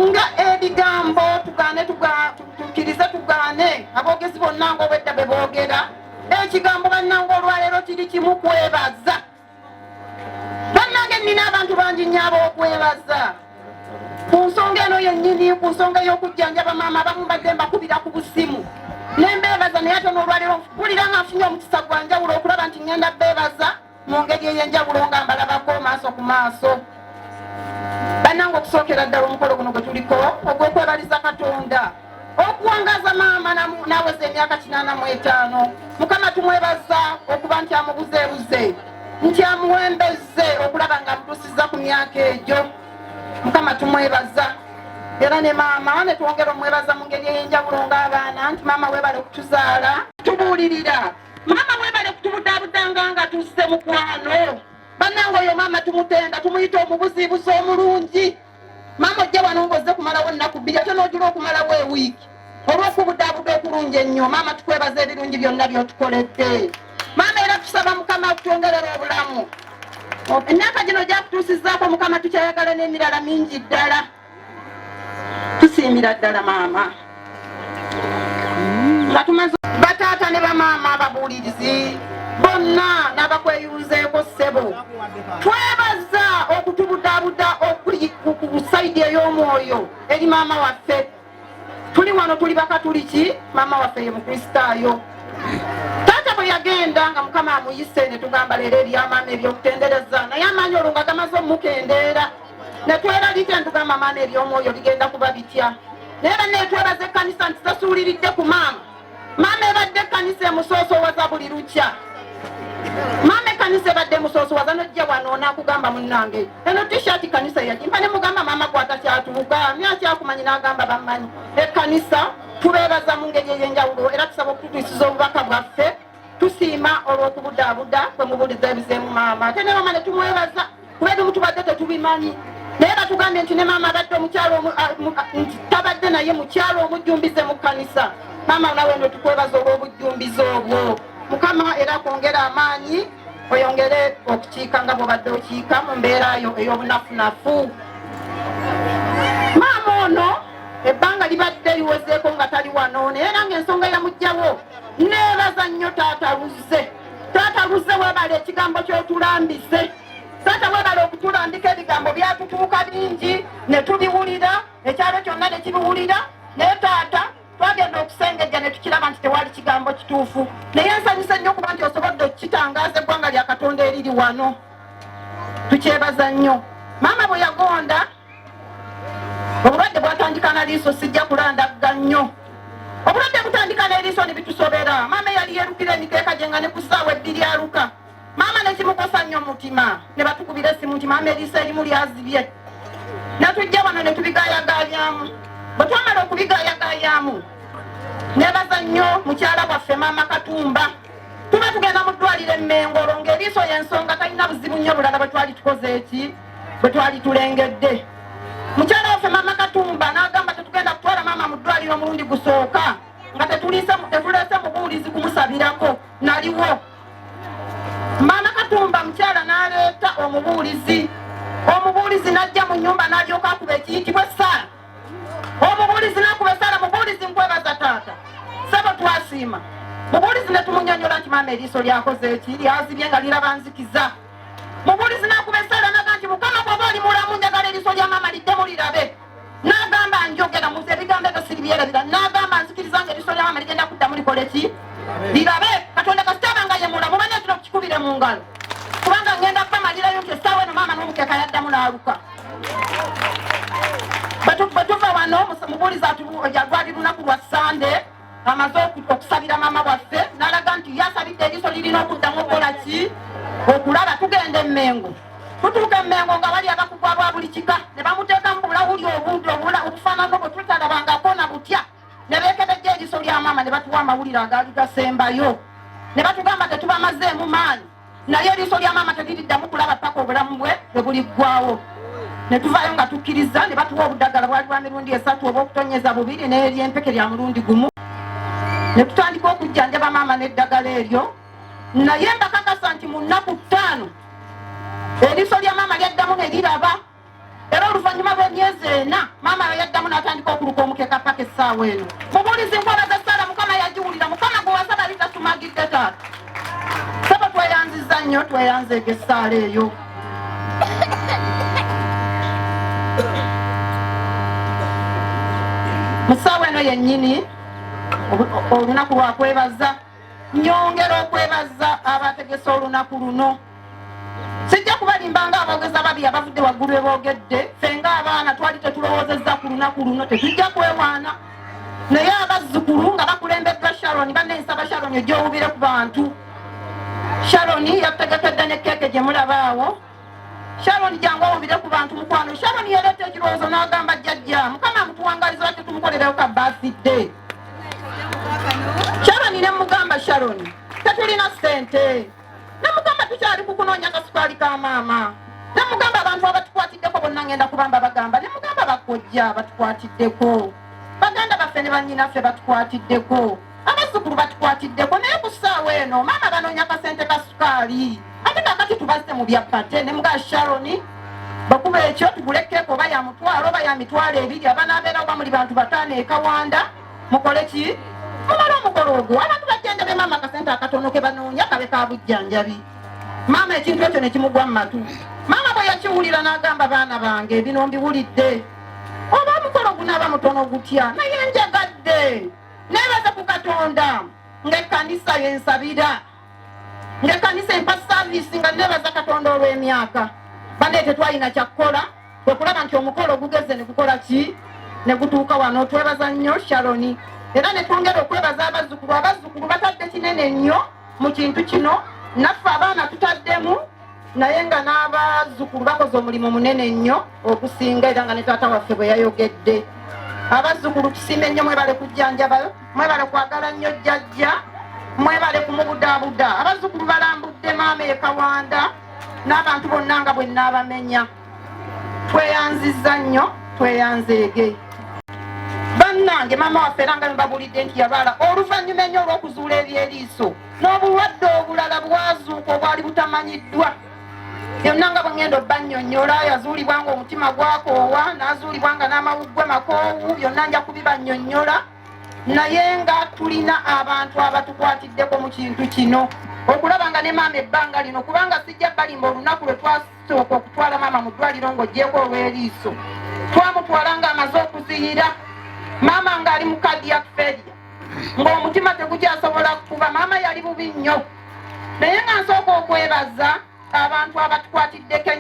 nga ebigambo tukkirize tugaane aboogezi bonna ng'obwedda be boogera ekigambo bannange olwaleero kiri kimu kwebaza bannange nnina abantu bangi nnyo ab'okwebaza ku nsonga eno yennyini ku nsonga y'okujjanjaba maama abamu badde mbakubira ku busimu ne mbeebaza naye ate n'olwaleero mpulira nga nfunye omukisa gwa njawulo okulaba nti ngenda beebaza mu ngeri ey'enjawulo nga mbalabako maaso ku maaso bannange okusookera ddala omukolo guno gwe tuliko ogw'okwebaliza Katonda okuwangaza maama n'aweza emyaka 85 Mukama tumwebaza okuba nti amubuzeebuze nti amuwembezze okulaba nga amutuusizza ku myaka egyo Mukama tumwebaza era ne maama ne twongera omwebaza mu ngeri ey'enjawulo ng'abaana nti maama weebale okutuzaala tubuulirira maama weebale kutubudaabudanga nga tuzze mukwano bannange oyo maama tumutenda tumuyita omubuzibuzi omulungi maama ojja wano ng'ozze kumalawo ennaku 2 ate n'ojula okumalawo ewiiki olw'okubudaabuda okulungi ennyo maama tukwebaza ebirungi byonna by'otukoledde maama era tusaba Mukama okutwongerera obulamu emyaka gino gyakutuusizzaako Mukama tukyayagala n'emirala mingi ddala tusiimira ddala maama nga tumaze bataata ne bamaama ababuulirizi bonna n'abakweyuzeeko ssebo twebaza okutubudaabuda okuli ku sayidi ey'omwoyo eri maama waffe tuli wano tuli bakatuliki maama waffe ye mukristaayo taata bwe yagenda nga Mukama amuyise ne tugamba leero ebyamaama ebyokutendereza naye amaanyi olwo nga gamaze omukendeera ne tweralike ntugamba maama eby'omwoyo ligenda kuba bitya naye banne twebaza ekkanisa nti tasuuliridde ku maama maama ebadde ekkanisa emusoosowaza buli lukya maama ekkanisa ebadde emusoosowaza nojja wano onaakugamba munnange eno tishaati kanisa yagimpa ne mugamba maama gwatakyatuuka myakyakumanyi n'agamba bammanyi ekkanisa tubeebaza mu ngeri ey'enjawulo era tusaba okututuusiza obubaka bwaffe tusiima olw'okubudaabuda kwe mubuuliza ebizeemu maama ate ne maama ne tumwebaza kuba ebimu tubadde tetubimanyi naye batugambye nti ne maama abadde omukyalo nti tabadde naye mukyalo omujjumbize mu kkanisa maama nawe eno tukwebaza olw'obujjumbize obwo Mukama era kwongera amaanyi oyongere okukiika nga bw'obadde okiika mu mbeera yo ey'obunafunafu maama ono ebbanga libadde liwezeeko nga tali wano naye era ng'ensonga yamugjawo neebaza nnyo taata Luzze taata luze webale ekigambo kyotulambise taata webale okutulambika ebigambo byatutuuka bingi ne tubiwulira ekyalo kyonna ne kibiwulira naye taata twagenda okusengejja ne tukiraba nti tewali kigambo kituufu naye nsanyusa nnyo okuba nti osobodde okukitangaaza eggwanga lya Katonda eriri wano tukyebaza nnyo maama bwe yagonda obulwadde bwatandika na liiso sijja kulandagga nnyo obulwadde butandika n'eriiso ne bitusobera maama yali yerukira emikeeka gye nga ne ku ssaawa ebbiri aluka maama ne kimukosa nnyo mutima ne batukubira essimu nti maama eriiso erimu lyazibye natujja wano ne tubigaayagaalyamu bwe twamala okubigaayagaalyamu nebaza nnyo mukyala waffe maama Katumba tuba tugenda mu ddwaliro Mengolo ng'eriiso y'ensonga talina buzibu nnyo bulala bwe twali tukoze eki bwe twali tulengedde mukyala waffe maama Katumba n'agamba tetugenda kutwala maama mu ddwaliro omulundi gusooka nga tetuleese mubuulizi kumusabirako naliwo maama Katumba mukyala n'aleeta omubuulizi n'ajja mu nnyumba n'alyoka akuba ekiyitibwa essaala omubuulizi n'akuba essaala mubuulizi nkwebaza taata sebo twasiima mubuulizi ne tumunyonyola nti maama eriiso lyakoze eki lyazibye nga liraba nzikiza mubuulizi n'akuba essaala naga nti mukama bw'oba oli mulamu njagala eriiso lya maama liddemu lirabe n'agamba njogera muze ebigambo ebyo siribyerabira n'agamba nzikiriza nga eriiso lya maama ligenda kuddamu likole ki lirabe Katonda kasitaba nga ye mulamu bane tuno kukikubire mu ngalo kubanga ngenda kubamalirayo nti essaawa eno maama n'omukeeka yaddamu n'aluka bwe tuva wano mubuulizi yalwali lunaku lwa Sande amaze okusabira maama waffe n'alaga nti yasabidde eriiso lirina okuddamu okukola ki okulaba tugenda e Mengo tutuuka e Mengo nga bali abakugu abwa buli kika ne bamuteekamu bulawuli obufaanano bwe tutalabangako na butya ne beekebejja eriiso lya maama ne batuwa amawulire agaali gasembayo ne batugamba tetubamazeemu maanyi naye eriiso lya maama teririddamu kulaba paka obulamu bwe buliggwawo ne tuvaayo nga tukkiriza ne batuwa obuddagala bwali bwa mirundi 3 oba okutonyeza 2 n'eryempeke lya mulundi gumu ne tutandika okujjanjaba maama n'eddagala eryo naye mbakakasa nti mu nnaku 5 eriiso lya maama lyaddamu ne liraba era oluvannyuma lw'emyezi 4 maama yaddamu n'atandika okuluka omukeeka paka essaawa eno mubuulizi nkwebaza essaala mukama yagiwulira mukama gwe wasaba litasumagidde taata saba tweyanziza nnyo tweyanzeega essaala eyo mu ssaawa eno yennyini olunaku lwakwebaza nyongera okwebaza abategese olunaku luno sijja kubalimbanga aboogezi ababiri abavudde waggulu eboogedde ffe ng'abaana twali tetulowoozezza ku lunaku luno tetujja kwewaana naye abazzukulu nga bakulembeddwa Sharoni bannensaba Sharoni egyowubire ku bantu Sharoni yategekedde ne keeke gye mulabaawo Sharoni jangu owubire ku bantu mukwano Sharoni yaleeta ekirowoozo n'agamba jjajja mukama amutuwangaliza lwaki tumukolereyo ka birthday Sharoni ne mugamba Sharoni tetulina ssente ne mugamba tukyali kukunoonya kasukaali ka maama ne mugamba abantu abatukwatiddeko bonna ngenda kubamba bagamba ne mugamba bakojja batukwatiddeko baganda baffe ne bannyinaffe batukwatiddeko abazzukulu batukwatiddeko naye ku ssaawa eno maama banoonya kasente ka sukaali ate kakati tubazze mu byappate ne mugaa Sharoni bakuba ekyo tugule keeka oba ya mutwalo oba ya mitwalo 2 abanaabeera oba muli bantu 5 ekawanda mukole ki mumala omukolo ogwo abantu bajjanjabe maama akasente akatono ke banoonya kabe ka bujjanjabi maama ekintu ekyo ne kimugwa mu matu maama bwe yakiwulira n'agamba baana bange bino mbiwulidde oba omukolo gunaaba mutono gutya naye njagadde neebaza ku Katonda ng'ekkanisa yensabira ng'ekkanisa empa saavisi nga neebaza Katonda olw'emyaka bane tetwalina kyakkola kwe kulaba nti omukolo gugeze ne gukola ki ne gutuuka wano twebaza nnyo Sharoni era ne twongera okwebaza abazzukulu batadde kinene nnyo mu kintu kino naffe abaana tutaddemu naye nga n'abazzukulu bakoze omulimu munene nnyo okusinga era nga ne taata waffe bwe yayogedde abazzukulu tusiime nnyo mwebale kujjanjaba mwebale kwagala nnyo jjajja mwebale kumubudaabuda abazzukulu balambudde maama ekawanda n'abantu bonna nga bwe nnaabamenya tweyanzizza nnyo tweyanzeege bannange maama waffe era nga mbabulidde nti yalwala oluvannyuma ennyo olw'okuzuula ebyeriiso n'obulwadde obulala bwazuuka obwali butamanyiddwa byonna nga bwe ngenda obbannyonnyola yazuulibwa nga omutima gwakoowa n'azuulibwa nga n'amawuggwe makoowu byonna nja kubibannyonnyola naye nga tulina abantu abatukwatiddeko mu kintu kino okulaba nga ne maama ebbanga lino kubanga sijja balimba olunaku lwe twasooka okutwala maama mu ddwaliro ng'ogyeko olw'eriiso twamutwala ng'amaze okuziyira maama ng'ali mu cardiac failure ng'omutima tegukyasobola kukuba maama yali bubi nnyo naye nga nsooka okwebaza abantu abatukwatiddeko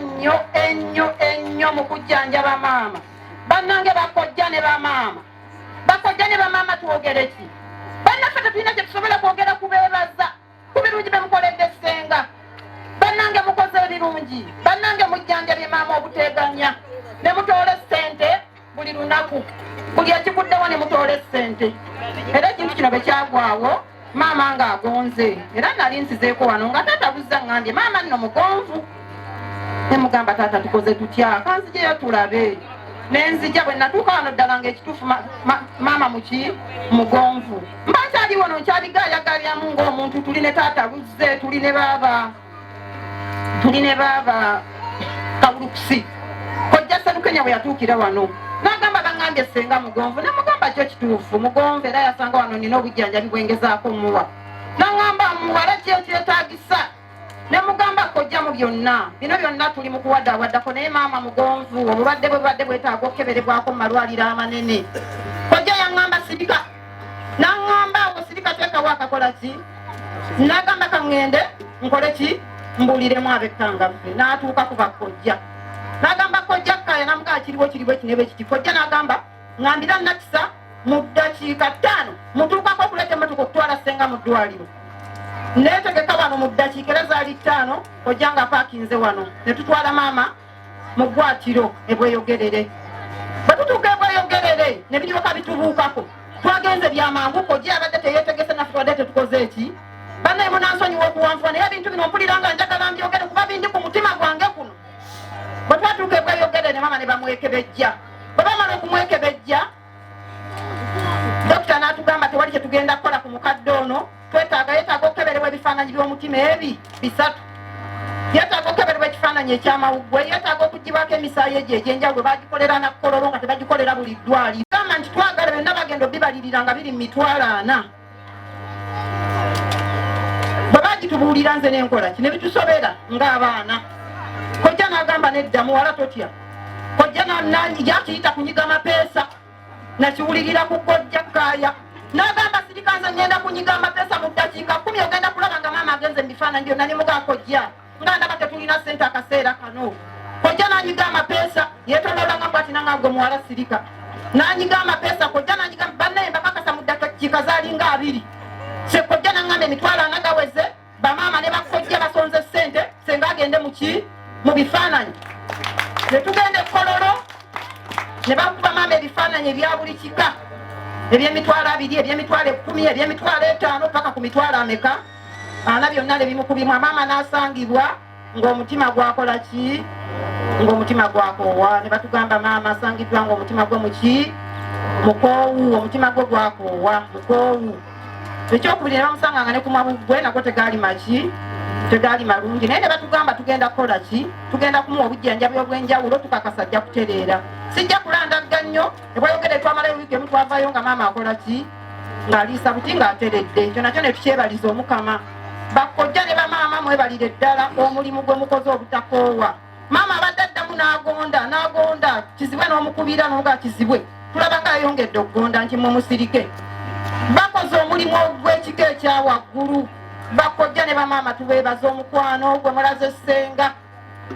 ennyo mu kujjanjaba maama bannange bakojja ne bamaama twogere ki bannaffe tetulina kye tusobola kwogera kubeebaza ku birungi bye mukoledde ssenga bannange mukoze ebirungi bannange mujjanjabye maama obuteganya ne mutoole ssente buli lunaku buli ekikuddewo ne mutoole ssente era ekintu kino bwe kyagwawo maama ng'agonze era nali nsizeeko wano nga taata buzza ŋŋambye maama nno mugonvu ne mugamba taata tukoze tutya kanzijeyo tulabe nenzija bwe natuuka wano ddala ng'ekituufu maama muki mugonvu mba nkyali wano nkyaligayagalyamu ng'omuntu tuli ne taata buzze tuli ne baaba kawulukusi kojja Sserukenya bwe yatuukira wano n'agamba baŋŋambye ssenga mugonvu ne mugamba kyo kituufu mugonvu era yasanga wano nina obujjanjabi bwengezaako muwa n'aŋŋamba muwala kyo kyetaagisa ne mugamba kojja mu byonna bino byonna tuli mu kuwaddawaddako naye maama mugonvu obulwadde bwe bubadde bwetaaga okukeberebwako mu malwaliro amanene kojja yaŋŋamba sirika n'aŋŋamba awo sirika teekawo akakola ki n'agamba kaŋŋende nkole ki mbuuliremu ab'ekkangavve n'atuuka ku bakojja n'agamba kojja kaya namugamba kiriwo kinebe kiti kojja n'agamba ŋŋambira nakisa mu ddakiika 5 mutuukako okuleeta emmotoka okutwala ssenga mu ddwaliro neetegeka wano mu ddakiika era zaali 5 kojja nga paakinze wano ne tutwala maama mu ggwatiro ebweyogerere bwe tutuuka ebweyogerere ne biryoka bitubuukako twagenze byamangu kojja abadde teyeetegese naffe twadde tetukoze eki bannaye munansonyiwa okuwanvuwa naye ebintu bino mpulira nga njagala mbyogere kuba bindi ku mutima gwange kuno bwe twatuuka ebweyogerere ne maama ne bamwekebejja bwe bamala okumwekebejja dokita n'atugamba tewali kye tugenda kukola ku mukadde ono yeetaaga okukeberebwa ebifaananyi by'omutima ebi 3 yeetaaga okukeberebwa ekifaananyi ekyamawuggwe yeetaaga okugibwako emisaayi egyo egy'enjawulo bagikolera na kololo nga tebagikolera buli ddwaliro gamba nti twagala byonna bagenda obibalirira nga biri mu mitwalo 4 bwe bagitubuulira nze n'enkola ki ne bitusobera ng'abaana kojja n'agamba nedda muwala totya kojja yakiyita kunyiga mapeesa nakiwulirira ku kojja kaaya n'agamba sirikanze ngenda kunyiga amapeesa mu ddakiika 10 ogenda kulaba nga maama agenze mu bifaananyi byonna ne mugaa kojja nga ndaba tetulina ssente akaseera kano kojja n'anyiga amapeesa yeetondoola nga bwati nanga gwe muwala sirika n'anyiga amapeesa kojja n'anyiga bannaye mbakakasa mu ddakiika zaalinga 2 sekojja n'aŋŋamba emitwalo 4 gaweze bamaama ne bakojja basonze ssente senga agende mu bifaananyi ne tugenda ekkololo ne bakuba maama ebifaananyi ebya buli kika eby'emitwalo 2 eby'emitwalo 10 eby'emitwalo 5 paka ku mitwalo ameka ana byonna ne bimukubimu maama n'asangibwa ng'omutima gwakola ki ng'omutima gwakoowa ne batugamba maama asangiddwa ng'omutima gwe mukoowu omutima gwe gwakoowa mukoowu ekyokubiri ne bamusanga nga ne ku mabugwe nako tegaali malungi naye ne batugamba tugenda kukola ki tugenda kumuwa obujjanjabi obw'enjawulo tukakasa ajja kutereera sijja kulandagga nnyo ebwayogere twamalayo wiiki emu twavaayo nga maama akola ki ng'aliisa buti ng'ateredde ekyo nakyo ne tukyebaliza omukama bakojja ne bamaama mwebalire ddala omulimu gwe mukoze obutakoowa maama abadde addamu n'agonda kizibwe n'omukubira n'oga kizibwe tulaba nga yayongedde okugonda nti mumusirike bakoze omulimu ogw'ekika ekyawaggulu bakojja ne bamaama tubeebaza omukwano gwe mulaze ssenga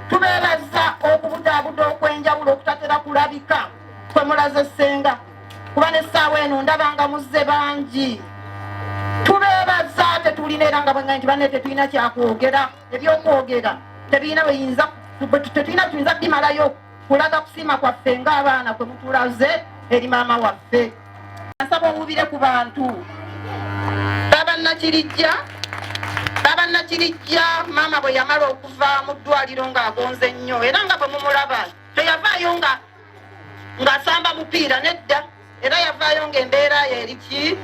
tubeebaza okubudaabuda okw'enjawulo okutatera kulabika kwe mulaze ssenga kuba n'essaawa eno ndabanga muzze bangi tubeebaza tetulina era nga bwenga nti banne tetulina kyakwogera ebyokwogera tetulina tuyinza bimalayo kulaga kusiima kwaffe ng'abaana kwe mutulaze eri maama waffe nsaba owubire ku bantu babanakirijja maama bwe yamala okuva mu ddwaliro ng'agonze nnyo era nga bwe mumulaba teyavaayo ng'asamba mupiira nedda era yavaayo ng'embeera ye eriki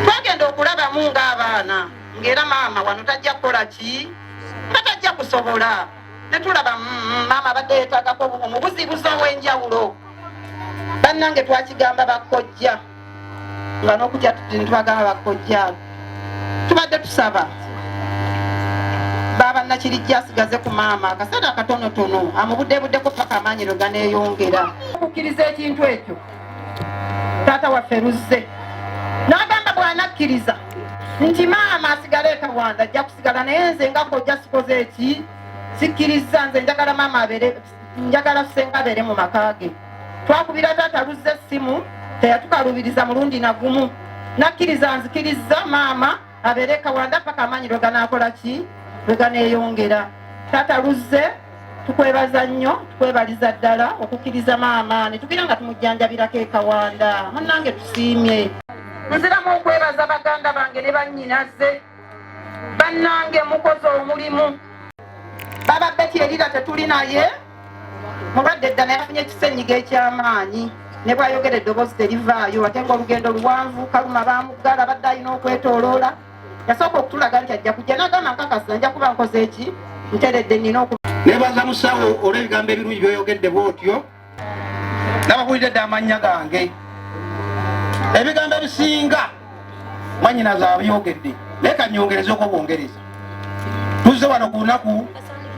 twagenda okulabamu ng'abaana ng'era maama wano tajja kukola ki nga tajja kusobola netulaba maama abadde yeetaagako omubuzibuzi ow'enjawulo bannange twakigamba bakojja nga n'okutya ntibagamba bakojja tubadde tusaba bannakirijja asigaze ku maama akaseera katonotono amubuddebuddeko paka amaanyiro ganeeyongera okukkiriza ekintu ekyo taata waffe Luzze n'agamba bw'anakkiriza nti maama asigale eka Wanda ajja kusigala naye nze nga kojja sikoze eki sikkiriza nze njagala maama abeere njagala Ssenga abeere mu maka ge twakubira taata Luzze essimu teyatukalubiriza mulundi nagumu nakkiriza nzikiriza maama abeere eka Wanda paka amaanyiro ganaakola ki bwe ganeeyongera taata Luzze tukwebaza nnyo tukwebaliza ddala okukkiriza maama ne tugira nga tumujjanjabirako eka Wanda munnange tusiimye nziramu okwebaza baganda bange ne bannyinaze bannange mukoze omulimu baba Beti erira tetuli naye mulwadde ddala yafunye ekisenyiga eky'amaanyi ne bwayogera eddoboozi terivaayo ate ng'olugendo luwanvu kaluma baamuggala badde alina okwetooloola yasooka okutulaga nti ajja kujja n'agamba nkakasa nja kuba nkoze eki nteredde nnina oku nebaza musawo olw'ebigambo ebirungi byoyogedde bwotyo n'abakulidde dde amannya gange ebigambo ebisinga mwannyinaze abyogedde naye kanyongerezeko bwongereza tuzze wano ku lunaku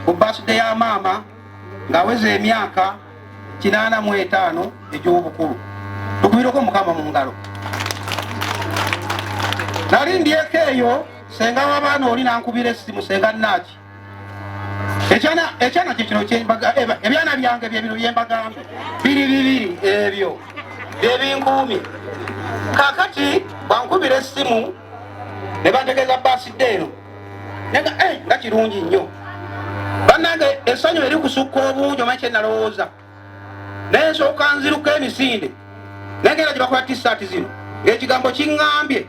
ku baside ya maama ng'aweza emyaka 85 egy'obukulu tukubireko Mukama mu ngalo nali ndyeko eyo senga w'abaana oli nankubira essimu senga Naaki ekyana kyekino ebyana byange byebino byembagambe biri ebyo byebinkuumi kakati bankubira essimu ne bantegeeza baside eno nenga nga kirungi nnyo bannange essanyu eri kusukka obungi omanyi kye nalowooza naye nsooka nziruka emisinde nengenda gye bakola t-shirt zino ng'ekigambo kiŋŋambye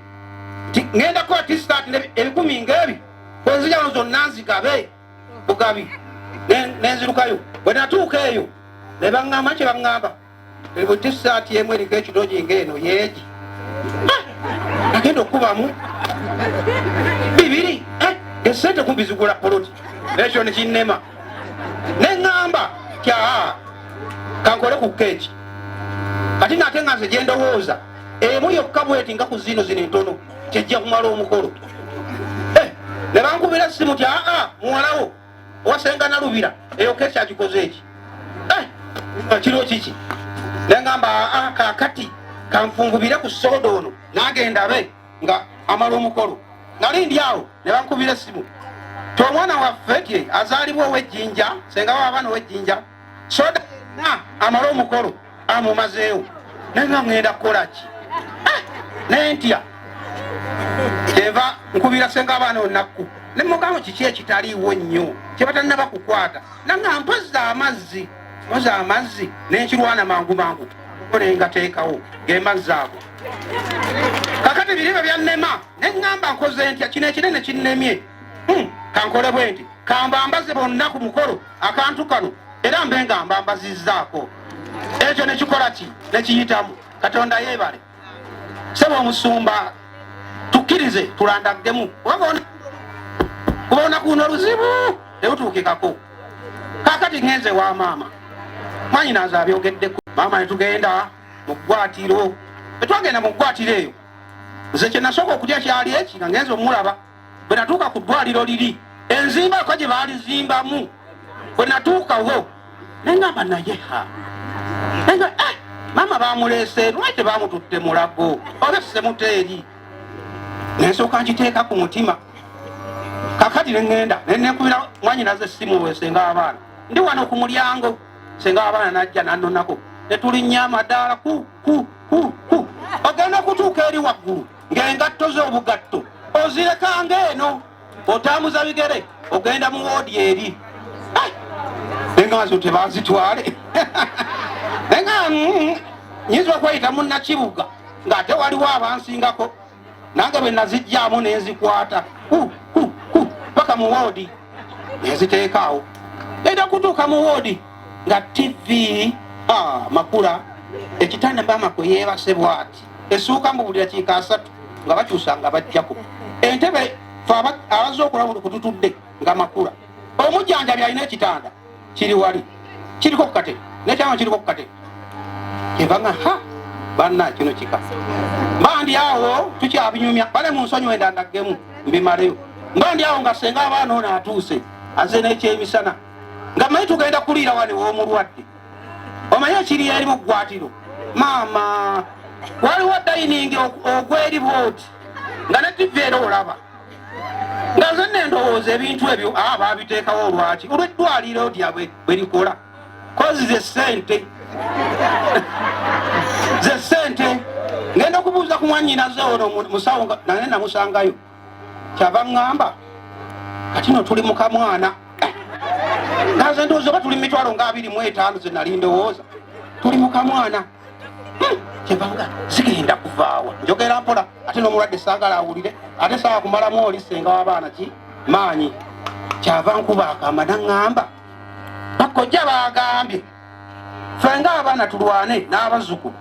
ngenda kukola t-shirt ebikumi ng'ebi bwe nzija wano zonna nzigabe bugabi nenzirukayo bwe natuuka eyo ne baŋŋamba kye baŋŋamba bwe t-shirt emu eriko ekidogi ng'eno yeegi agenda okubamu bibiri esente kumbizigula poloti nekyo nekinnema neŋŋamba kyaa kankole ku keeki kati nate nga nze gyendowooza emu yokka bweti nga ku zino entono kyejja kumala omukolo ne bankubira essimu ti muwalawo owasenga Nalubira eyo keeki agikoze eki kiro kiki neŋŋamba kakati kanfungubire ku sooda ono nagenda be nga amala omukolo nali ndi awo ne bankubira essimu ti omwana waffe tye azaalibwa ow'ejjinja senga w'abaana ow'ejjinja soda na amala omukolo amumazeewo naye nga ŋŋenda kukola ki nentya kyeva nkubira senga abaana onnakku ne mugamba kiki ekitaliiwo nnyo kye batannaba kukwata nanga mpoza amazzi nenkirwana mangu olenga teekawo gemazzi ago kakati biriba byannema neŋŋamba nkoze ntya kino ekinene kinnemye kankole bwe nti kambambaze bonna ku mukolo akantu kano era mbe nga mbambazizzaako ekyo nekikola ki nekiyitamu Katonda yeebale seba omusumba tukkirize tulandaggemu kuba onakuuna oluzibu tebutuukikako kakati ŋŋenze wa maama mwanyinaze abyogeddeko maama netugenda mu ggwatiro etwagenda mu ggwatiro eyo nze kye nasooka okulya kyali eki nga ngenza omulaba bwe natuuka ku ddwaliro liri enzimba ko gye baalizimbamu bwe natuukawo neŋŋamba naye nenga maama bamuleese lwaki tebamututte mulago oba semuteeri nensooka nkiteeka ku mutima kakati neŋŋenda nenkubira mwanyinaze essimu we senga abaana ndi wano ku mulyango senga abaana najja nannonako netulinnya amadaala ogenda okutuuka eri waggulu ng'engatto z'obugatto ozireka ng'eno otambuza bigere ogenda mu woodi eri nenga zo tebazitwale nenga nyinza okweyita munnakibuga ng'ate waliwo abansingako nange bwe nazijjaamu nenzikukwata paka mu woodi nenziteekaawo eda kutuuka mu woodi nga TV makula ekitanda bamako yeebase bwati esuuka mu buli dakiika 3 nga bakyusa nga bajjako entebe abaza okulaba kututudde nga makula omujjanjabi alina ekitanda kiri wali kiriko ku katebe nekyama kiriko ku katebe kivanga banna kino kika mba ndi awo tukyabinyumya bale mu nsonyi wenda ndaggemu mbimaleyo mba ndi awo nga senga abaana ono atuuse aze n'ekyemisana nga manyi tugenda kuliira wano w'omulwadde omanyi kiri eri mu ggwatiro maama waliwo dayiningi ogweri bwoti nga ne tivi era olaba nga nze nendowooza ebintu ebyo baabiteekawo olwaki olw'eddwaliro lyabwe bwe likola kozi ze ssente ze ssente ngenda okubuuza ku mwannyinaze ono musawo nane namusangayo kyava ŋŋamba kati no tuli mukamwana ngaze ndowooza oba tuli mu mitwalo nga 25 ze nali ndowooza tuli mukamwana kyebanga zigenda kuvaawa njogera mpola ate n'omulwadde saagala awulire ate saawa kumalamu oli senga w'abaana ki maanyi kyava nkuba akamba naŋŋamba bakojja baagambye ffe ng'abaana tulwane n'abazzukulu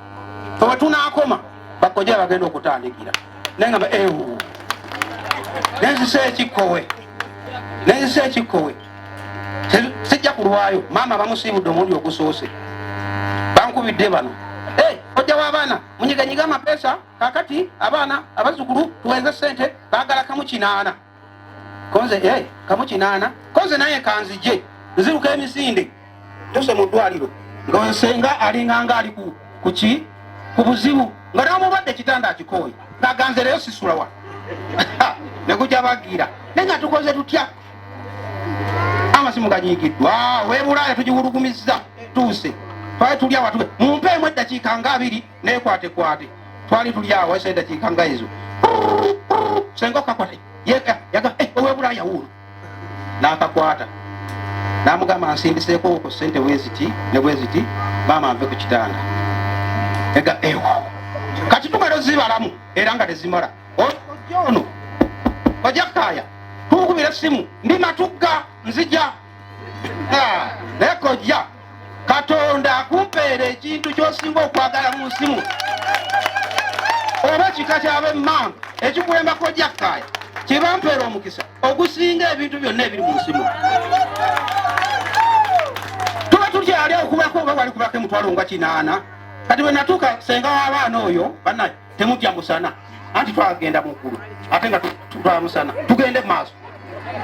fe bwe tunaakoma bakojja bagenda okutandikira neŋŋamba ewu nenzisa ekikkowe sijja kulwayo maama bamusiibudde omulundi ogusoose bankubidde bano ojja w'abaana munyiganyiga amapeesa kakati abaana abazzukulu tuwenze ssente baagala kamu 8 konze kamu 8 konze naye kanzije nziruka emisinde tuse mu ddwaliro ng'onsenga alinganga ali ku buzibu nga n'omulwadde ekitanda akikooye ng'aganzereyo sisula wa ne kujja bagira naye nga tukoze tutya amasimu ganyiigiddwa weebulaaya tugiwulugumizza tuuse twali tuli awo mumpeemu eddakiika nga 2 neekwatekwate twali tuli awo esa eddakiika nga ezo senga okakwate yaga owebulaaya wuuno n'akakwata n'amugamba nsindiseeko ku ssente weziti ne bweziti maama nve ku kitanda ega ewo kati tugalo zibalamu era nga tezimala ojja ono ojja kaaya tunkubira essimu ndi matugga nzija naye kojja Katonda akumpeera ekintu ky'osinga okwagala mu nsimu oba kika ky'ab'emmanga ekikulembako jakkaaya kibampeera omukisa ogusinga ebintu byonna ebiri mu nsimu tuba tulyali okubako oba wali kubako emitwalo nga 8 kati bwe natuuka senga w'abaana oyo bannaye temutya musana anti twagenda muggulu ate nga twamusana tugende mu maaso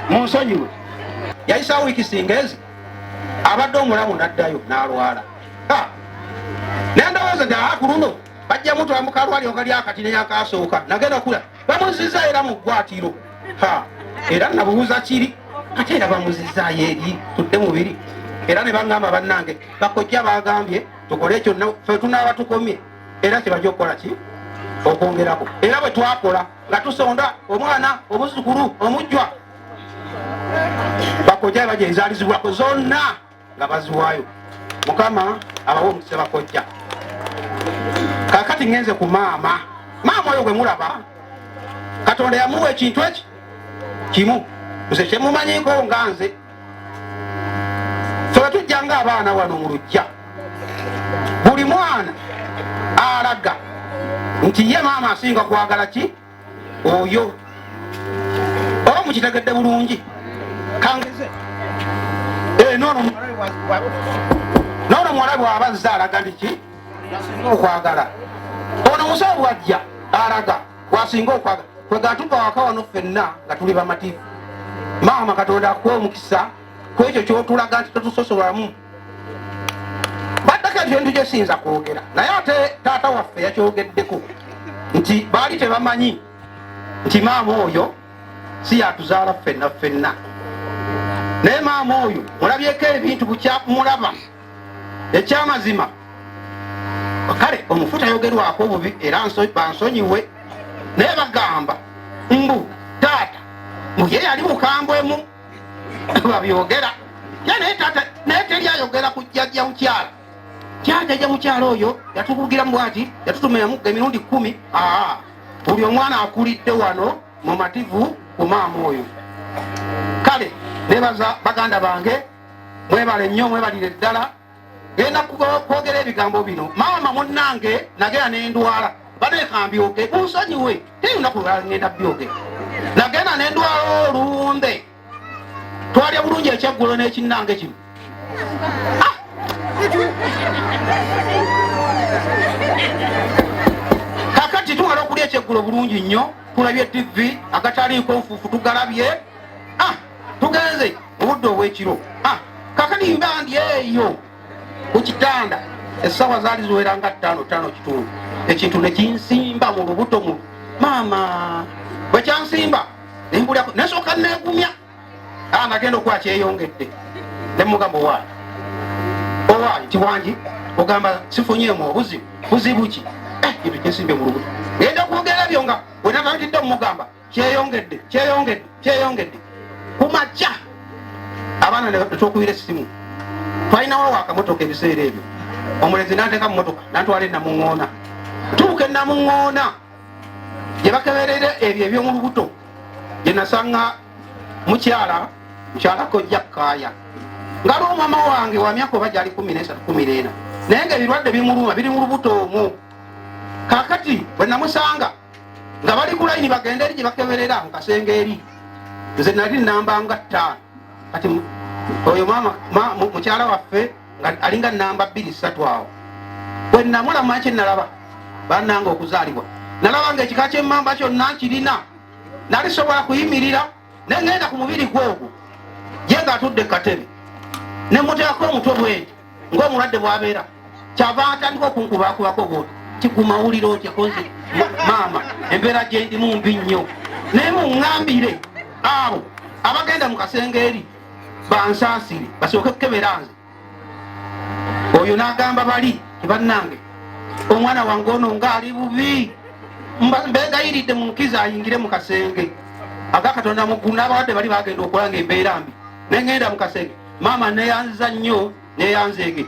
munsonyiwe yayisaawo wiiki singa ezi abadde omulamu n'addayo n'alwala nendowooza nti ku luno bajja mutwala mukalwali okali akati neyakasooka nagenda kula bamuzizaayo era mu ggwatiro era nabuuza kiri ate era bamuzizaayo eri tudde mubiri era ne baŋŋamba bannange bakojja bagambye tukole ekyo ffe tunaaba tukomye era kibajja okukola ki okwongerako era bwe twakola nga tusonda omwana omuzzukulu omujjwa bakojja bajja ezaalizibwako zonna nga baziwaayo mukama abawo omukisa bakojja kakati ngenze ku maama oyo gwe mulaba Katonda yamuwa ekintu eki kimu nze kyemumanyiko nga nze ffe tujjanga abaana wano mu lujja buli mwana alaga nti ye maama asinga kwagala ki oyo oba mukitegedde bulungi kangeze noono muwala bw'aba azze alaga nti ki asinga okwagala ono musawo bwajja alaga wasinga okwagala kwegatuka waka wano ffenna nga tuli bamativu maama Katonda akuwa omukisa ku ekyo kyotulaga nti tetusosolamu baddako ebintu gyesinza kwogera naye ate taata waffe yakyogeddeko nti baali tebamanyi nti maama oyo si yatuzaala ffenna ffenna naye maama oyo mulabyeko ebintu bukyakumulaba ekyamazima kale omufuta yogerwako obubi era bansonyiwe naye bagamba mbu taata muye yali mukambwemu babyogera naye taata naye teri ayogera ku jjajja mukyala kyajjajja mukyala oyo yatukugira mbwati yatutuma yamugga emirundi 10 buli omwana akulidde wano mu mativu ku maama oyo kale nebaza baganda bange mwebale nnyo mwebalire ddala genda kwogera ebigambo bino maama munnange nagenda nendwala baleka mbyoge munsonyiwe teyunaku ngenda byogera nagenda nendwala olumbe twalya bulungi ekyeggulo n'ekinnange kino kakati tumala okulya ekyeggulo bulungi nnyo tulabye TV agataliiko nfuufu tugalabye tugenze obudde obwekiro kakati mba ndi eyo ku kitanda essaawa zaali ziweranga 5 kitundu ekintu nekinsimba mu lubuto mu maama bwekyansimba nembulako nesooka negumya nagenda okuba kyeyongedde nemugamba owaayi tiwangi ogamba sifunyemu obuzibu buzibu ki kintu kinsimbye mu lubuto genda kwogera ebyo nga wenatandikidde omugamba kyeyongedde kumakya abaana netwokubira essimu twalinawo wakamotoka ebiseera ebyo omulenzi nanteeka mu motoka nantwala enamuŋoona tuuka enamuŋoona gye bakeberera ebyo eby'omu lubuto gye nasanga mukyala kojja kaaya ngaliwo mama wange wa myaka oba gyali 13-14 naye nga ebirwadde bimuluma biri mu lubuto omwo kakati bwe namusanga nga bali ku layini bagenda eri gye bakeberera nkasenge eri nze nali namba nga 5 kati oyo mukyala waffe alinga namba 2-3 awo bwe namulama kyenalaba bannanga okuzaalibwa nalaba nga ekika kyemmamba kyonna nkirina nalisobola kuyimirira nengenda ku mubiri gwogwo ye ngaatudde katebe nemuteekako omutwe bwenti ng'omulwadde bwabeera kyava atandika okunkubakubako bwoti tikumawulire otya konze maama embeera gyendimu mbi nnyo naye muŋŋambire abo abagenda mu kasenge eri bansaasire basooke kukebera nze oyo n'agamba bali tebannange omwana wange ono ng'ali bubi mbegayiridde munkiza ayingire mu kasenge agakatonda mugulu n'abawadde bali bagenda okola nga embeera mbi nengenda mu kasenge maama neyanziza nnyo neyanzeege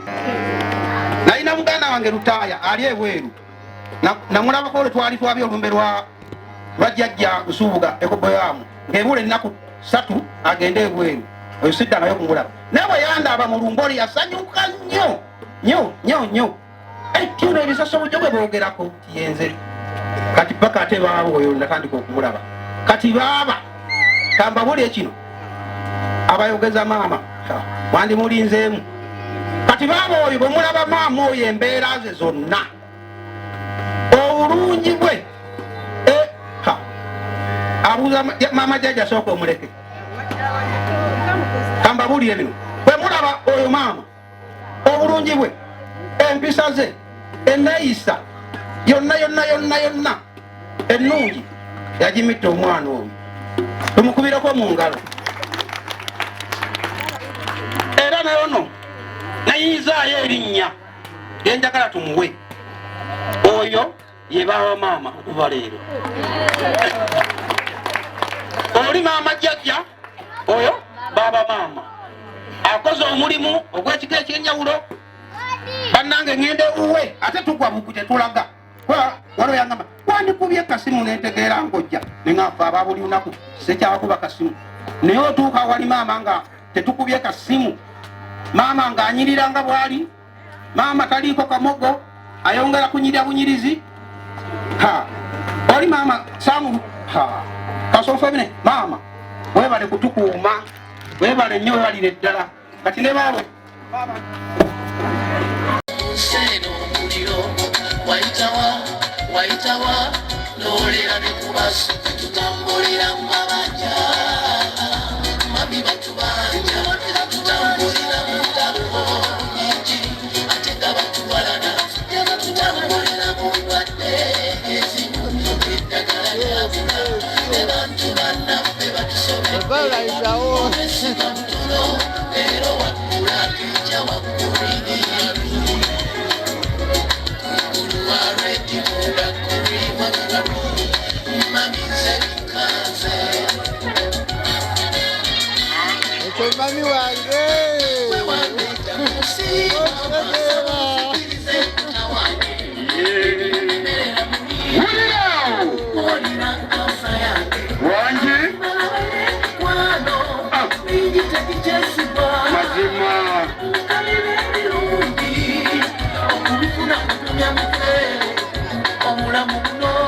nalina muganda wange Lutaaya ali ebweru namulabako olwe twali twabya olumbe lwa jjajja Nsubuga ekoboyamu ng'ebula ennaku 3 agende ebweru oyo siddangayo kumulaba naye bwe yandaba mu lumboli yasanyuka nnyo tuno ebisoso bujjo bwe boogerako tiyenze kati paka ate baabo oyo natandika okumulaba kati baaba kambabuli ekino abayogeza maama wandimulinzeemu kati baaba oyo bwe mulaba maama oyo embeera ze zonna obulungi bwe abuuza maama jjajja sooka omuleke kambabulire bino bwe mulaba oyo maama obulungi bwe empisa ze enneeyisa yonna ennungi yagimitte omwana oyo tumukubireko mu ngalo era nayono nayinzaayo erinnya lyenjagala tumuwe oyo yebawa maama okuva leero oli maama jjajja oyo baba maama akoze omulimu ogw'ekiko ekyenjawulo bannange ngende uwe ate tugwa buku tetulaga waliwo yangamba wandikubye kasimu nentegeera ngojja neŋafa aba buli lunaku sekyawakuba kasimu naye otuuka wali maama nga tetukubye kasimu maama ng'anyirira nga bwali maama taliiko kamogo ayongera kunyirya bunyirizi oli maama samu kasonso bine maama webale kutukuuma webale nnyo webalire ddala kati ne baabwe waitawa lolera ne kubasu tutambulira mu mabanja mami batubanja tutambulira mu ntalo nyingi ate nga batubalana tutambulira mu ndwadde ezinyuzo eddagala lyabula ne bantu bannaffe batusobeddeo esiga mutulo leero waggula kijja wagguliri mami wange omulamu guno